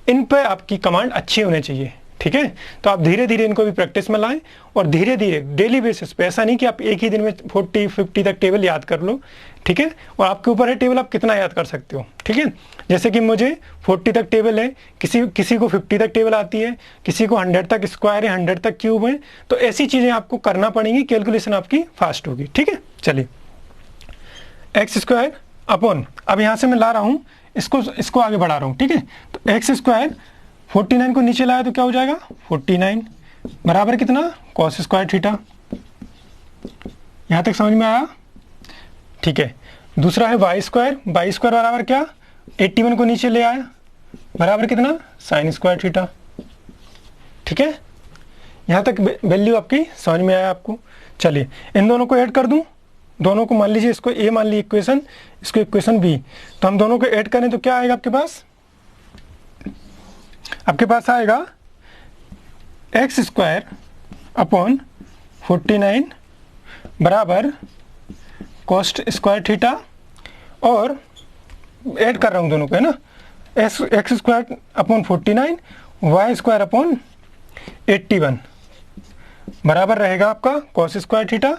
[SPEAKER 1] इन पर आपकी कमांड अच्छी होनी चाहिए, ठीक है। तो आप धीरे धीरे इनको भी प्रैक्टिस में लाएं और धीरे धीरे डेली बेसिस पे, ऐसा नहीं कि आप एक ही दिन में 40-50 तक टेबल याद कर लो, ठीक है। और आपके ऊपर है टेबल आप कितना याद कर सकते हो, ठीक है। जैसे कि मुझे 40 तक टेबल है, किसी को 50 तक टेबल आती है, किसी को 100 तक स्क्वायर है, 100 तक क्यूब है। तो ऐसी चीज़ें आपको करना पड़ेंगी, कैलकुलेशन आपकी फास्ट होगी, ठीक है। चलिए एक्स स्क्वायर अपॉन, अब यहाँ से मैं ला रहा हूँ इसको आगे बढ़ा रहा हूँ, ठीक है। तो एक्स स्क्वायर 49 को नीचे लाया तो क्या हो जाएगा 49 बराबर कितना कॉस स्क्वायर थीटा। यहाँ तक समझ में आया, ठीक है। दूसरा है वाई स्क्वायर बराबर क्या 81 को नीचे ले आया बराबर कितना साइन स्क्वायर थीटा, ठीक है। यहाँ तक वैल्यू आपकी समझ में आया आपको। चलिए इन दोनों को ऐड कर दूं, दोनों को मान लीजिए, इसको ए मान ली इक्वेशन, इसको इक्वेशन बी, तो हम दोनों को ऐड करें तो क्या आएगा आपके पास आएगा एक्स स्क्वायर अपॉन 49 बराबर कॉस स्क्वायर थीटा, और ऐड कर रहा हूँ दोनों को, है ना, X square upon 49 Y square upon 81 बराबर रहेगा आपका cos square theta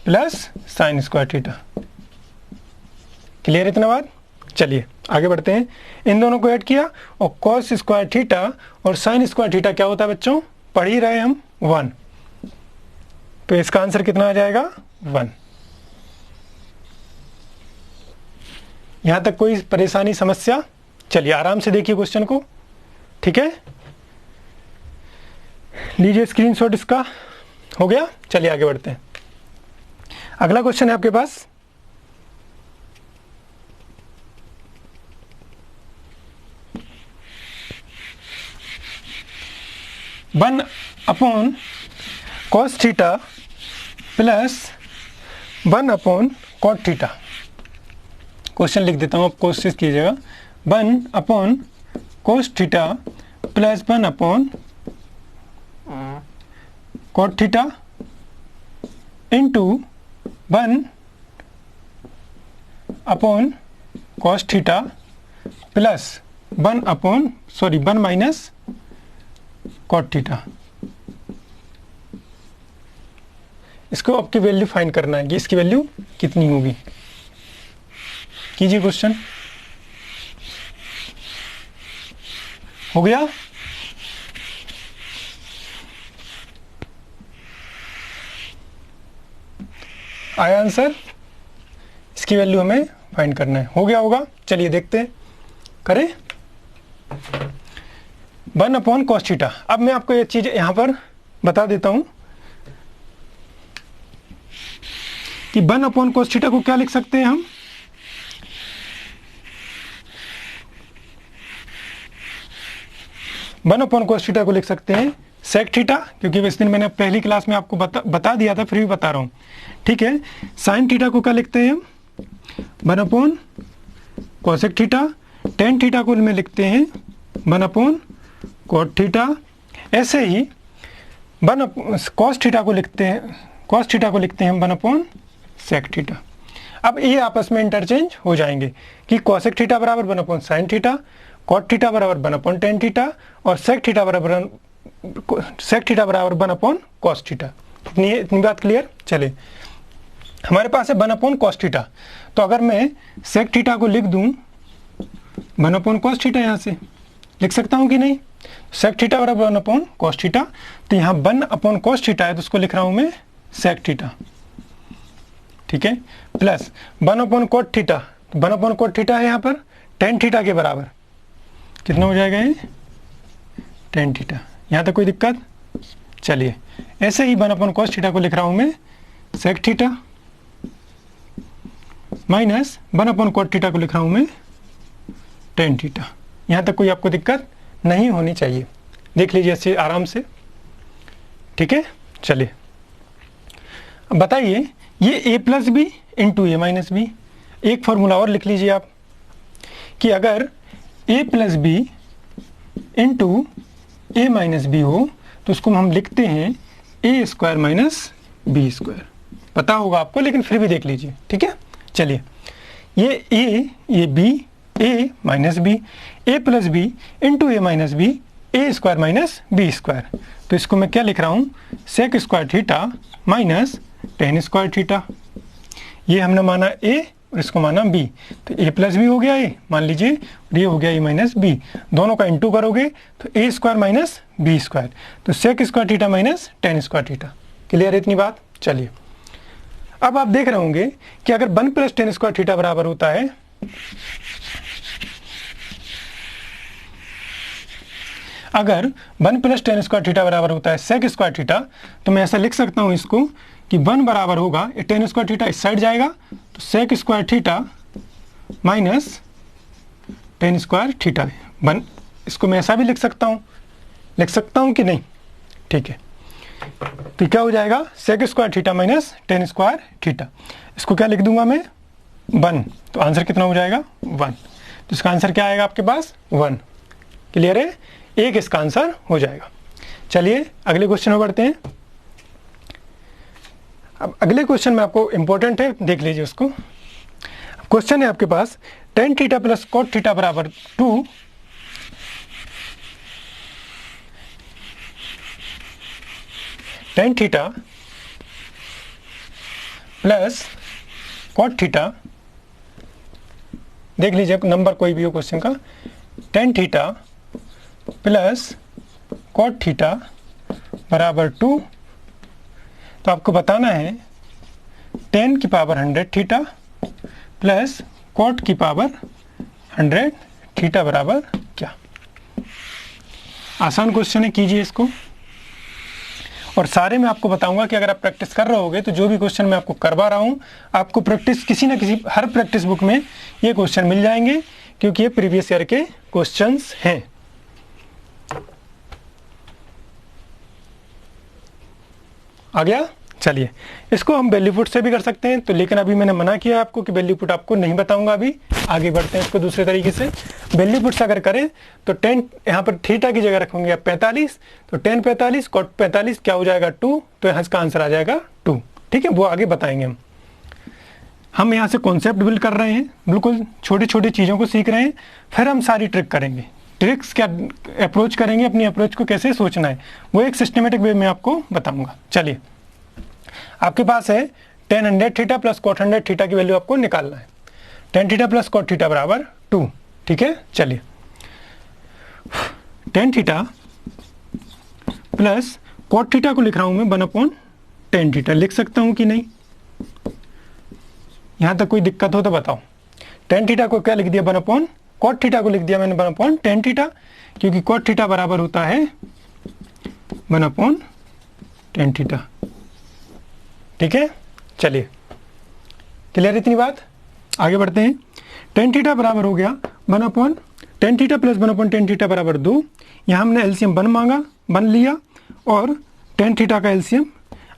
[SPEAKER 1] plus sine square theta. Clear इतना बात? चलिए आगे बढ़ते हैं। इन दोनों को ऐड किया और कॉस स्क्वायर थीटा और साइन स्क्वायर थीटा क्या होता है बच्चों, पढ़ ही रहे हम, 1। तो इसका आंसर कितना आ जाएगा, 1। यहां तक कोई परेशानी, समस्या? चलिए आराम से देखिए क्वेश्चन को, ठीक है। लीजिए स्क्रीनशॉट इसका, हो गया। चलिए आगे बढ़ते हैं। अगला क्वेश्चन है आपके पास, one upon cos theta plus 1 upon cot theta. Question लिख देता हूँ, आप कोशिश कीजिएगा। 1 upon cos theta plus 1 upon cot theta into 1 upon cos theta plus 1 minus cot theta. इसको आपकी वैल्यू फाइंड करना है कि इसकी वैल्यू कितनी होगी। कीजिए क्वेश्चन, हो गया। आया आंसर? इसकी वैल्यू हमें फाइंड करना है, हो गया होगा। चलिए देखते हैं, करें। 1 अपॉन कॉस थीटा। अब मैं आपको ये चीज यहां पर बता देता हूं कि 1 अपॉन कॉस थीटा को क्या लिख सकते हैं हम, 1 अपॉन कॉस थीटा को लिख सकते हैं सेक थीटा, क्योंकि इस दिन मैंने पहली क्लास में आपको बता दिया था, फिर भी बता रहा हूँ, ठीक है। साइन थीटा को क्या लिखते हैं हम, 1 upon cosec theta. Tan theta को में लिखते हैं 1 अपॉन कॉट थीटा। ऐसे ही कॉस थीटा को लिखते हैं हम 1 अपॉन सेक थीटा। अब ये आपस में इंटरचेंज हो जाएंगे कि कॉसेक थीटा बराबर 1 upon sine theta, cot theta बराबर 1 अपॉन टेन थीटा और सेक थीटा बराबर 1 अपॉन कॉस थीटा। इतनी बात क्लियर? चले, हमारे पास है 1 अपॉन कॉस थीटा, तो अगर मैं सेक थीटा को लिख दूं 1 अपॉन कॉस थीटा, यहां से लिख सकता हूं कि नहीं? सेक थीटा बराबर 1 अपॉन कॉस थीटा, तो यहाँ 1 अपॉन कॉस थीटा है तो उसको लिख रहा हूं मैं सेक थीटा, ठीक है। Plus 1 upon cot theta, 1 upon cot theta है यहाँ पर टेन थीटा के बराबर, कितना हो जाएगा ये, टेन थीटा। यहाँ तक कोई दिक्कत? चलिए ऐसे ही 1 अपॉन कॉस थीटा को लिख रहा हूं मैं sec theta, minus 1 upon cot theta को लिख रहा हूं मैं टेन थीटा। यहाँ तक कोई आपको दिक्कत नहीं होनी चाहिए, देख लीजिए ऐसे आराम से, ठीक है। चलिए अब बताइए, ये a plus B into A minus B, एक फॉर्मूला और लिख लीजिए आप कि अगर a plus B into A minus B हो तो उसको हम लिखते हैं A square minus B square. पता होगा आपको, लेकिन फिर भी देख लीजिए, ठीक है। चलिए ये a, ये b, a minus B, A plus B into A minus B, A square minus B square. तो इसको मैं क्या लिख रहा हूँ, sec square theta minus tan square theta. ये हमने माना a और इसको माना b, तो a प्लस बी हो गया a मान लीजिए, और ये हो गया a माइनस बी। दोनों का इंटू करोगे तो a square minus B square, तो sec square theta minus tan square theta. Clear है इतनी बात? चलिए अब आप देख रहे होंगे कि अगर 1 प्लस टेन स्क्वायर थीटा बराबर होता है, अगर 1 प्लस टेन स्क्वायर थीटा बराबर होता है सेक स्क्वायर थीटा, तो मैं ऐसा लिख सकता हूं इसको कि 1 बराबर होगा, टेन स्क्वायर थीटा इस साइड जाएगा तो sec square theta minus tan square theta है। इसको मैं ऐसा भी लिख सकता हूं कि नहीं? ठीक है, तो क्या हो जाएगा, sec square theta minus tan square theta. इसको क्या लिख दूंगा मैं, 1, तो आंसर कितना हो जाएगा, 1। तो इसका आंसर क्या आएगा आपके पास, 1। क्लियर है? एक इसका आंसर हो जाएगा। चलिए अगले क्वेश्चन में बढ़ते हैं। अब अगले क्वेश्चन में आपको इंपॉर्टेंट है, देख लीजिए उसको। क्वेश्चन है आपके पास tan theta plus cot theta बराबर 2, tan theta plus cot theta, देख लीजिए नंबर कोई भी हो क्वेश्चन का, tan theta plus cot theta बराबर 2। तो आपको बताना है tan की पावर 100 थीटा प्लस cot की पावर 100 थीटा बराबर क्या। आसान क्वेश्चन है, कीजिए इसको। और सारे मैं आपको बताऊंगा कि अगर आप प्रैक्टिस कर रहे होगे तो जो भी क्वेश्चन मैं आपको करवा रहा हूं, आपको प्रैक्टिस किसी ना किसी, हर प्रैक्टिस बुक में ये क्वेश्चन मिल जाएंगे, क्योंकि ये प्रीवियस ईयर के क्वेश्चंस हैं। आ गया। चलिए इसको हम वैल्यू पुट से भी कर सकते हैं, तो लेकिन अभी मैंने मना किया आपको कि वैल्यू पुट आपको नहीं बताऊंगा। अभी आगे बढ़ते हैं इसको दूसरे तरीके से। वैल्यू पुट अगर करें तो tan, यहाँ पर थीटा की जगह रखोगे आप 45, तो tan 45 cot 45 क्या हो जाएगा 2, तो यहाँ इसका आंसर आ जाएगा 2। ठीक है, वो आगे बताएंगे हम यहाँ से कॉन्सेप्ट बिल्ड कर रहे हैं, बिल्कुल छोटी छोटी चीज़ों को सीख रहे हैं, फिर हम सारी ट्रिक करेंगे। ट्रिक्स क्या अप्रोच करेंगे, अपनी अप्रोच को कैसे सोचना है, वो एक सिस्टमेटिक वे में आपको बताऊंगा। चलिए आपके पास है tan 100 theta plus cot 100 theta की वैल्यू आपको निकालना है। tan theta plus cot theta बराबर 2। ठीक है, चलिए tan theta plus cot theta को लिख रहा हूं मैं 1/tan थीटा, लिख सकता हूं कि नहीं? यहां तक कोई दिक्कत हो तो बताओ। tan थीटा को क्या लिख दिया, cot थीटा को लिख दिया मैंने 1/tan थीटा, क्योंकि cot थीटा बराबर होता है 1/tan थीटा। ठीक है, चलिए क्लियर इतनी बात। आगे बढ़ते हैं। tan थीटा बराबर हो गया 1/tan theta plus 1/tan theta बराबर 2। यहाँ हमने एलसीएम 1 मांगा, 1 लिया, और tan थीटा का एलसीएम,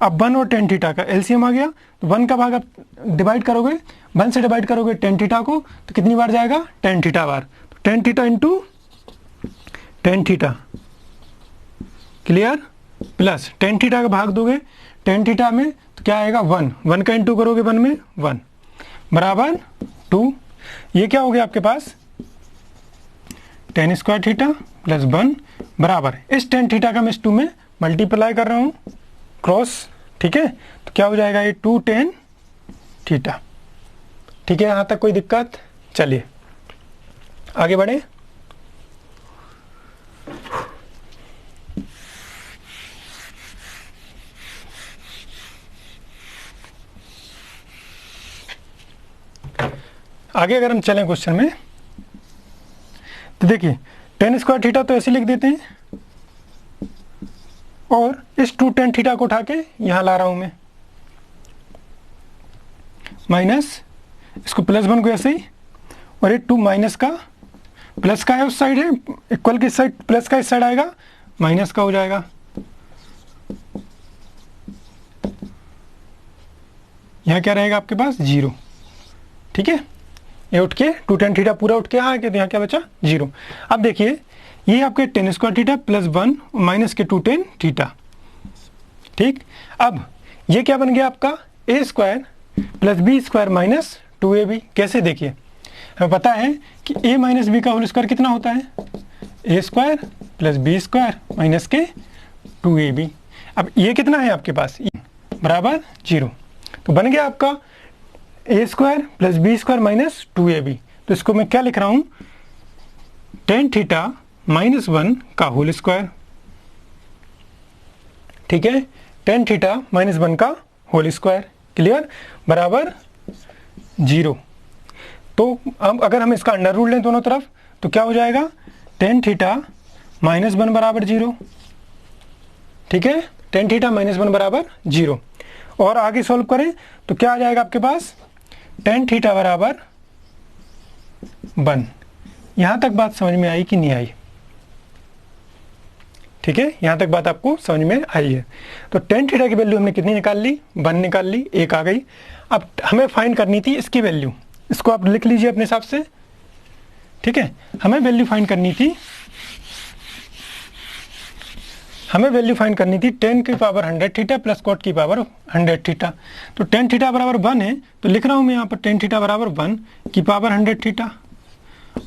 [SPEAKER 1] अब 1 और tan थीटा का एलसीएम आ गया, तो 1 का भाग आप डिवाइड करोगे, 1 से डिवाइड करोगे tan थीटा को, तो कितनी बार जाएगा, tan थीटा बार, तो tan theta into tan theta, clear, plus tan theta का भाग दोगे tan थीटा में, तो क्या आएगा 1 का इंटू करोगे 1 में 1 बराबर 2। ये क्या हो गया आपके पास, tan स्क्वायर थीटा प्लस 1 बराबर, इस tan थीटा का मैं इस 2 में मल्टीप्लाई कर रहा हूँ, क्रॉस। ठीक है, तो क्या हो जाएगा, ये 2 tan थीटा। ठीक है, यहाँ तक कोई दिक्कत? चलिए आगे बढ़े। आगे अगर हम चलें क्वेश्चन में, तो देखिए tan स्क्वायर थीटा तो ऐसे लिख देते हैं, और इस 2 tan थीटा को उठा के यहाँ ला रहा हूँ मैं, माइनस इसको प्लस 1 को ऐसे ही, और ये 2 माइनस का प्लस का है उस साइड है, इक्वल की साइड प्लस का इस साइड आएगा, माइनस का हो जाएगा। यहाँ क्या रहेगा आपके पास, 0। ठीक है, ये उठ के 2 tan थीटा पूरा उठ के आ गया, तो यहाँ क्या बचा, 0। अब देखिए ये आपके tan square theta plus 1 minus के 2 tan थीटा। ठीक, अब ये क्या बन गया आपका, a square plus B square minus 2ab। कैसे, देखिए हमें पता है कि a माइनस बी का होल स्क्वायर कितना होता है, a square plus B square minus के 2ab। अब ये कितना है आपके पास, बराबर 0, तो बन गया आपका a square plus B square minus 2ab। तो इसको मैं क्या लिख रहा हूँ, tan थीटा माइनस 1 का होल स्क्वायर। ठीक है, tan थीटा माइनस 1 का होल स्क्वायर, क्लियर, बराबर 0। तो अब अगर हम इसका अंडर रूट लें दोनों तरफ, तो क्या हो जाएगा, tan थीटा माइनस 1 बराबर 0। ठीक है, tan थीटा माइनस 1 बराबर 0। और आगे सॉल्व करें तो क्या आ जाएगा आपके पास, tan थीटा बराबर 1। यहां तक बात समझ में आई कि नहीं आई? ठीक है, यहां तक बात आपको समझ में आई है। तो tan थीटा की वैल्यू हमने कितनी निकाल ली, 1 निकाल ली, 1 आ गई। अब हमें फाइंड करनी थी इसकी वैल्यू, इसको आप लिख लीजिए अपने हिसाब से। ठीक है, हमें वैल्यू फाइंड करनी थी, हमें वैल्यू फाइंड करनी थी टेन की पावर 100 थीटा प्लस कॉट की पावर 100 थीटा। तो टेन थीटा बराबर 1 है, तो लिख रहा हूँ मैं यहाँ पर टेन थीटा बराबर 1 की पावर 100 थीटा,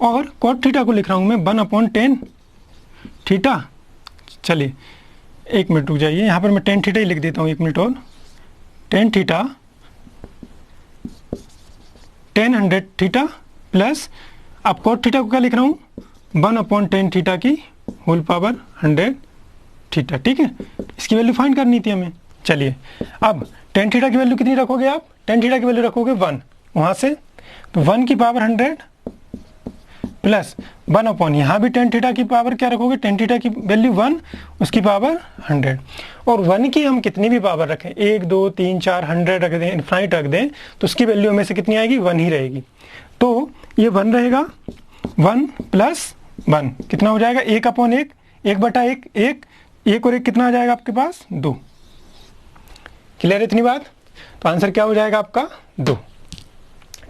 [SPEAKER 1] और कॉट थीटा को लिख रहा हूँ मैं 1/10 थीटा। चलिए 1 मिनट रुक जाइए, यहाँ पर मैं टेन थीटा ही लिख देता हूँ, 1 मिनट और। टेन थीटा 100 थीटा प्लस, अब कॉट थीटा को क्या लिख रहा हूँ 1/10 थीटा की होल पावर 100 थीटा। ठीक है, इसकी वैल्यू फाइंड करनी थी हमें। चलिए अब टेन थीटा की वैल्यू कितनी रखोगे आप, टेन थीटा की वैल्यू रखोगे 1 वहाँ से, तो 1 की पावर 100 प्लस 1/, यहाँ भी टेन थीटा की पावर क्या रखोगे, टेन थीटा की वैल्यू 1 उसकी पावर 100, और 1 की हम कितनी भी पावर रखें 1 2 3 4 100 रख दें, इनफाइनाइट रख दें, तो उसकी वैल्यू हमें से कितनी आएगी 1 ही रहेगी। तो ये 1 रहेगा, 1 प्लस 1 कितना हो जाएगा 1/1, 1/1, 1 और 1 कितना आ जाएगा आपके पास 2। क्लियर है इतनी बात? तो आंसर क्या हो जाएगा आपका 2।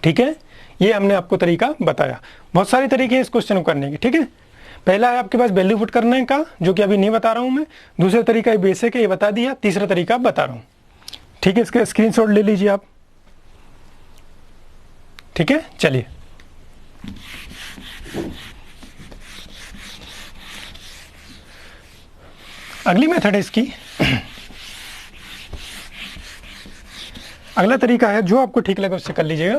[SPEAKER 1] ठीक है, ये हमने आपको तरीका बताया। बहुत सारे तरीके हैं इस क्वेश्चन को करने के। ठीक है, पहला है आपके पास वैल्यू पुट करने का, जो कि अभी नहीं बता रहा हूं मैं। दूसरा तरीका ये बेसिक है, ये बता दिया। तीसरा तरीका बता रहा हूं। ठीक है, इसका स्क्रीनशॉट ले लीजिए आप। ठीक है, चलिए अगली मेथड है इसकी। अगला तरीका है, जो आपको ठीक लगे उससे कर लीजिएगा।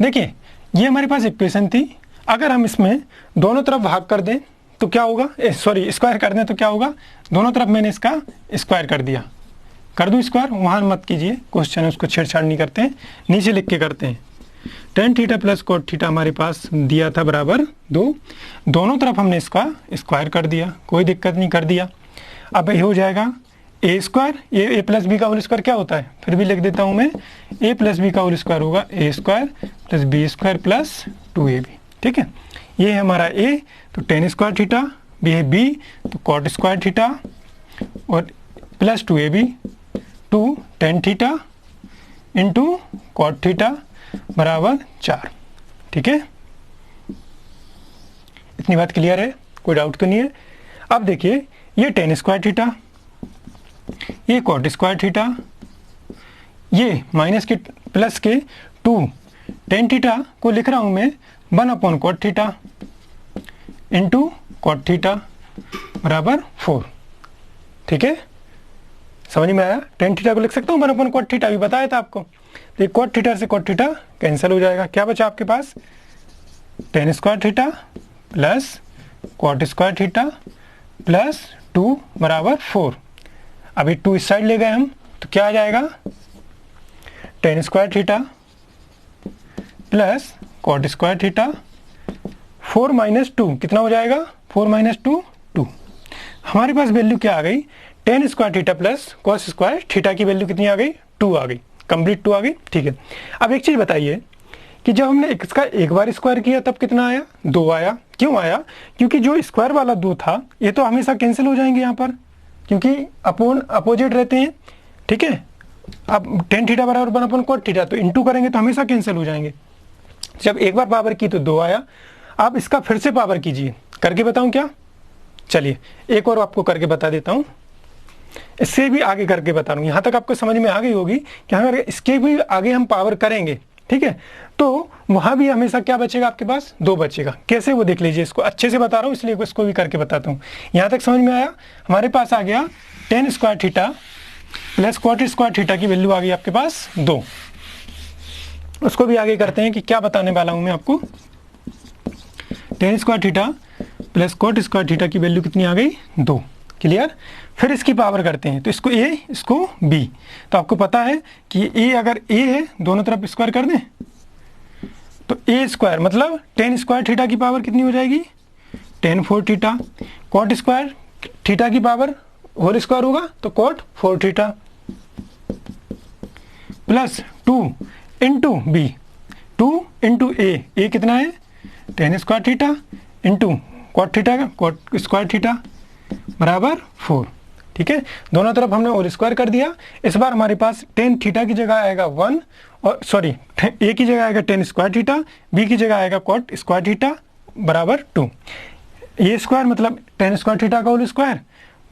[SPEAKER 1] देखिए ये हमारे पास इक्वेशन थी, अगर हम इसमें दोनों तरफ भाग कर दें तो क्या होगा, सॉरी स्क्वायर कर दें तो क्या होगा, दोनों तरफ मैंने इसका स्क्वायर कर दिया, कर दूं स्क्वायर, वहाँ मत कीजिए क्वेश्चन है उसको छेड़छाड़ नहीं करते हैं, नीचे लिख के करते हैं। Ten theta plus cot theta हमारे पास दिया था बराबर 2, दोनों तरफ हमने इसका स्क्वायर कर दिया, कोई दिक्कत नहीं, कर दिया। अब ये हो जाएगा A square, A plus B का होल स्क्वायर क्या होता है, फिर भी लिख देता हूँ मैं, ए प्लस बी का होल स्क्वायर होगा A square plus B square plus 2ab। ठीक है, ये है हमारा ए, तो टेन स्क्वायर थीटा, बी है बी तो कॉट स्क्वायर थीटा, और plus 2ab, 2 tan theta into cot theta बराबर 4। ठीक है, इतनी बात क्लियर है, कोई डाउट तो नहीं है। अब देखिए ये टेन स्क्वायर थीटा, ये कॉट स्क्वायर थीटा, ये माइनस के प्लस के 2 टेन थीटा को लिख रहा हूं मैं 1/cot theta into cot theta बराबर 4। ठीक है, समझ में आया? टेन थीटा को लिख सकता हूँ 1/cot थीटा, अभी बताया था आपको। तो ये कॉट थीटा से कॉट थीटा कैंसिल हो जाएगा, क्या बचा आपके पास, tan square theta plus cot square theta plus 2 बराबर 4। अभी 2 इस साइड ले गए हम, तो क्या आ जाएगा, tan square theta plus cot square theta 4 minus 2 कितना हो जाएगा, 4 माइनस 2 2। हमारे पास वैल्यू क्या आ गई, ten square theta plus cos square theta की वैल्यू कितनी आ गई, 2 आ गई, कंप्लीट 2 आ गई। ठीक है, अब एक चीज़ बताइए कि जब हमने इसका एक बार स्क्वायर किया तब कितना आया, 2 आया। क्यों आया, क्योंकि जो स्क्वायर वाला 2 था ये तो हमेशा कैंसिल हो जाएंगे यहाँ पर, क्योंकि अपोजिट रहते हैं। ठीक है, अब टेन थीटा बराबर 1/cot थीटा, तो इंटू करेंगे तो हमेशा कैंसिल हो जाएंगे। जब एक बार पावर की तो 2 आया। आप इसका फिर से पावर कीजिए, करके बताऊं क्या, चलिए एक और आपको करके बता देता हूं, इससे भी आगे करके बता दूँ। यहाँ तक आपको समझ में आ गई होगी कि अगर इसके भी आगे हम पावर करेंगे, ठीक है, तो वहाँ भी हमेशा क्या बचेगा आपके पास, 2 बचेगा। कैसे वो देख लीजिए, इसको अच्छे से बता रहा हूँ इसलिए इसको भी करके बताता हूँ। यहाँ तक समझ में आया, हमारे पास आ गया tan square theta plus cot square theta की वैल्यू आ गई आपके पास 2। उसको भी आगे करते हैं कि क्या बताने वाला हूँ मैं आपको। Tan square theta plus cot square theta की वैल्यू कितनी आ गई, 2। क्लियर, फिर इसकी पावर करते हैं, तो इसको ए इसको बी, तो आपको पता है कि ए अगर ए है दोनों तरफ स्क्वायर कर दें तो ए स्क्वायर मतलब टेन स्क्वायर थीटा की पावर कितनी हो जाएगी, tan 4 theta, cot square theta की पावर होल स्क्वायर होगा तो cot 4 theta plus 2 into B, 2 into A कितना है, tan square theta into cot theta का कॉट स्क्वायर थीटा बराबर 4। ठीक है, दोनों तरफ हमने होल स्क्वायर कर दिया। इस बार हमारे पास टेन थीटा की जगह आएगा 1, और सॉरी ए की जगह आएगा टेन स्क्वायर थीटा, बी की जगह आएगा कॉट स्क्वायर थीटा बराबर 2। ए स्क्वायर मतलब टेन स्क्वायर थीटा का होल स्क्वायर,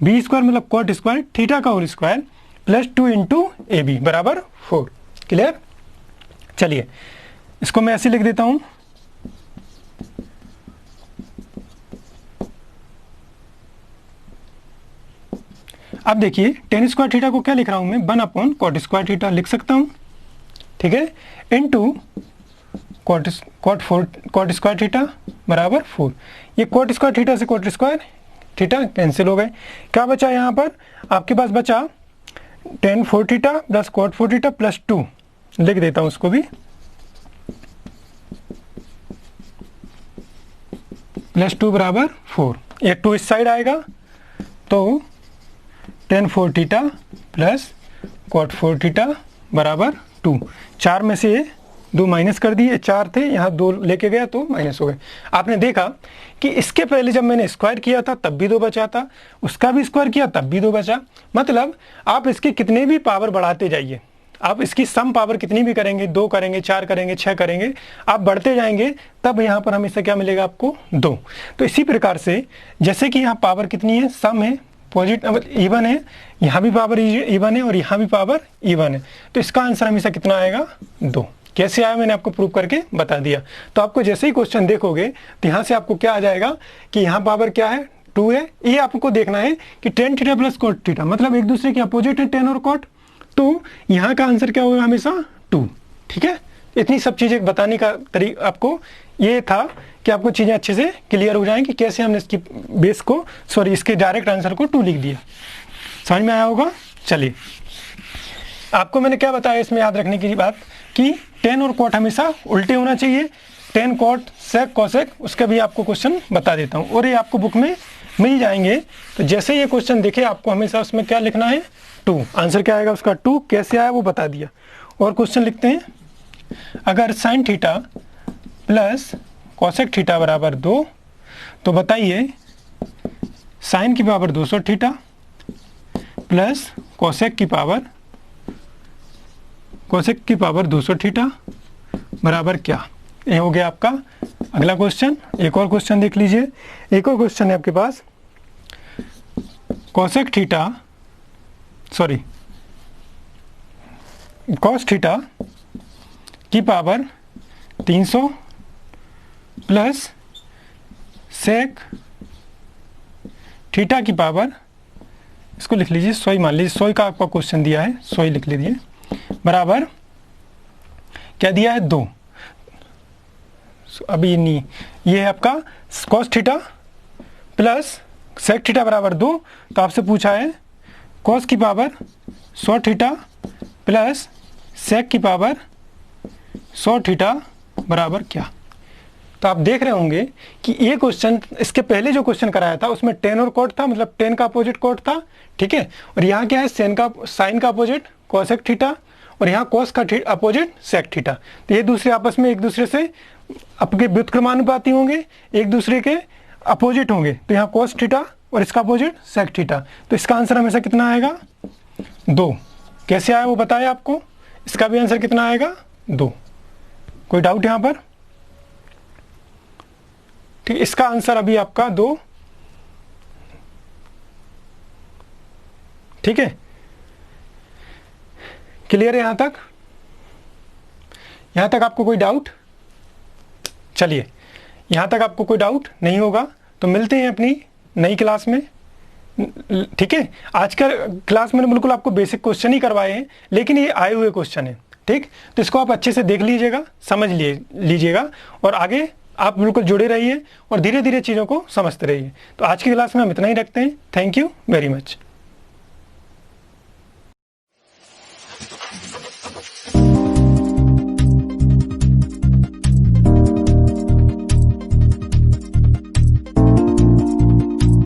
[SPEAKER 1] बी स्क्वायर मतलब कॉट स्क्वायर थीटा का whole square plus 2 into A B बराबर 4। क्लियर? चलिए इसको मैं ऐसे लिख देता हूं, अब देखिए टेन स्क्वायर थीटा को क्या लिख रहा हूं मैं, 1 अपॉन कॉट स्क्वायर थीटा लिख सकता हूं, ठीक है, इनटू कॉट स्क्वायर थीटा बराबर 4। ये कॉट स्क्वायर थीटा से कॉट स्क्वायर थीटा कैंसिल हो गए, क्या बचा यहाँ पर आपके पास बचा tan 4 theta plus cot 4 theta plus 2, लिख देता हूं उसको भी, प्लस 2 बराबर 4। ये 2 इस साइड आएगा तो tan 4 theta plus cot 4 theta बराबर 2। 4 में से 2 माइनस कर दिए, 4 थे यहाँ 2 लेके गया तो माइनस हो गए। आपने देखा कि इसके पहले जब मैंने स्क्वायर किया था तब भी 2 बचा था, उसका भी स्क्वायर किया तब भी 2 बचा। मतलब आप इसके कितने भी पावर बढ़ाते जाइए, आप इसकी सम पावर कितनी भी करेंगे, 2 करेंगे, 4 करेंगे, 6 करेंगे, आप बढ़ते जाएंगे तब यहाँ पर हमेशा क्या मिलेगा आपको 2। तो इसी प्रकार से जैसे कि यहाँ पावर कितनी है, सम है, पॉजिटिव इवन है, यहाँ भी पावर इवन है और यहाँ भी पावर इवन है, तो इसका आंसर हमेशा कितना आएगा 2। कैसे आया मैंने आपको प्रूव करके बता दिया। तो आपको जैसे ही क्वेश्चन देखोगे तो यहाँ से आपको क्या आ जाएगा कि यहाँ पावर क्या है 2 है, ये आपको देखना है कि tan theta plus cot theta मतलब एक दूसरे के अपोजिट है टेन और कॉट, तो यहाँ का आंसर क्या होगा हमेशा 2। ठीक है, इतनी सब चीज़ें बताने का तरीका आपको ये था कि आपको चीज़ें अच्छे से क्लियर हो जाएं कि कैसे हमने इसकी बेस को इसके डायरेक्ट आंसर को 2 लिख दिया। समझ में आया होगा। चलिए आपको मैंने क्या बताया इसमें याद रखने की बात कि टेन और कॉट हमेशा उल्टे होना चाहिए, टेन कॉट सेक कॉसेक, उसका भी आपको क्वेश्चन बता देता हूँ और ये आपको बुक में मिल जाएंगे। तो जैसे ये क्वेश्चन देखे आपको हमेशा उसमें क्या लिखना है 2, आंसर क्या आएगा उसका 2, कैसे आया वो बता दिया। और क्वेश्चन लिखते हैं, अगर sine theta plus cosec theta बराबर 2 तो बताइए साइन की पावर 200 थीटा प्लस कॉसेक की पावर 200 थीटा बराबर क्या। ये हो गया आपका अगला क्वेश्चन। एक और क्वेश्चन देख लीजिए, एक और क्वेश्चन है आपके पास, कॉस थीटा की पावर 300 प्लस सेक थीटा की पावर, इसको लिख लीजिए 100 मान लीजिए, 100 का आपका क्वेश्चन दिया है, 100 लिख लीजिए, बराबर क्या दिया है 2। अभी नहीं, ये है आपका cos theta plus sec theta बराबर 2, तो आपसे पूछा है कॉस की पावर 100 थीटा प्लस सेक की पावर 100 थीटा बराबर क्या। तो आप देख रहे होंगे कि ये क्वेश्चन इसके पहले जो क्वेश्चन कराया था उसमें टेन और कॉट था, मतलब टेन का अपोजिट कॉट था, ठीक है, और यहाँ क्या है साइन का अपोजिट कॉसेक थीटा और यहाँ कॉस का अपोजिट सेक थीटा। तो ये दूसरे आपस में एक दूसरे से आपके व्युत्क्रमानुपाती होंगे, एक दूसरे के अपोजिट होंगे, तो यहाँ कॉस थीटा और इसका अपोजिट सेक थीटा, तो इसका आंसर हमेशा कितना आएगा 2। कैसे आया वो बताया आपको, इसका भी आंसर कितना आएगा 2। कोई डाउट यहाँ पर? ठीक, इसका आंसर अभी आपका 2। ठीक है, क्लियर है यहाँ तक? यहाँ तक आपको कोई डाउट? चलिए, यहाँ तक आपको कोई डाउट नहीं होगा तो मिलते हैं अपनी नई क्लास में। ठीक है, आज का क्लास मैंने बिल्कुल आपको बेसिक क्वेश्चन ही करवाए हैं, लेकिन ये आए हुए क्वेश्चन है, ठीक, तो इसको आप अच्छे से देख लीजिएगा, समझ लीजिएगा और आगे आप बिल्कुल जुड़े रहिए और धीरे धीरे चीज़ों को समझते रहिए। तो आज की क्लास में हम इतना ही रखते हैं। Thank you very much.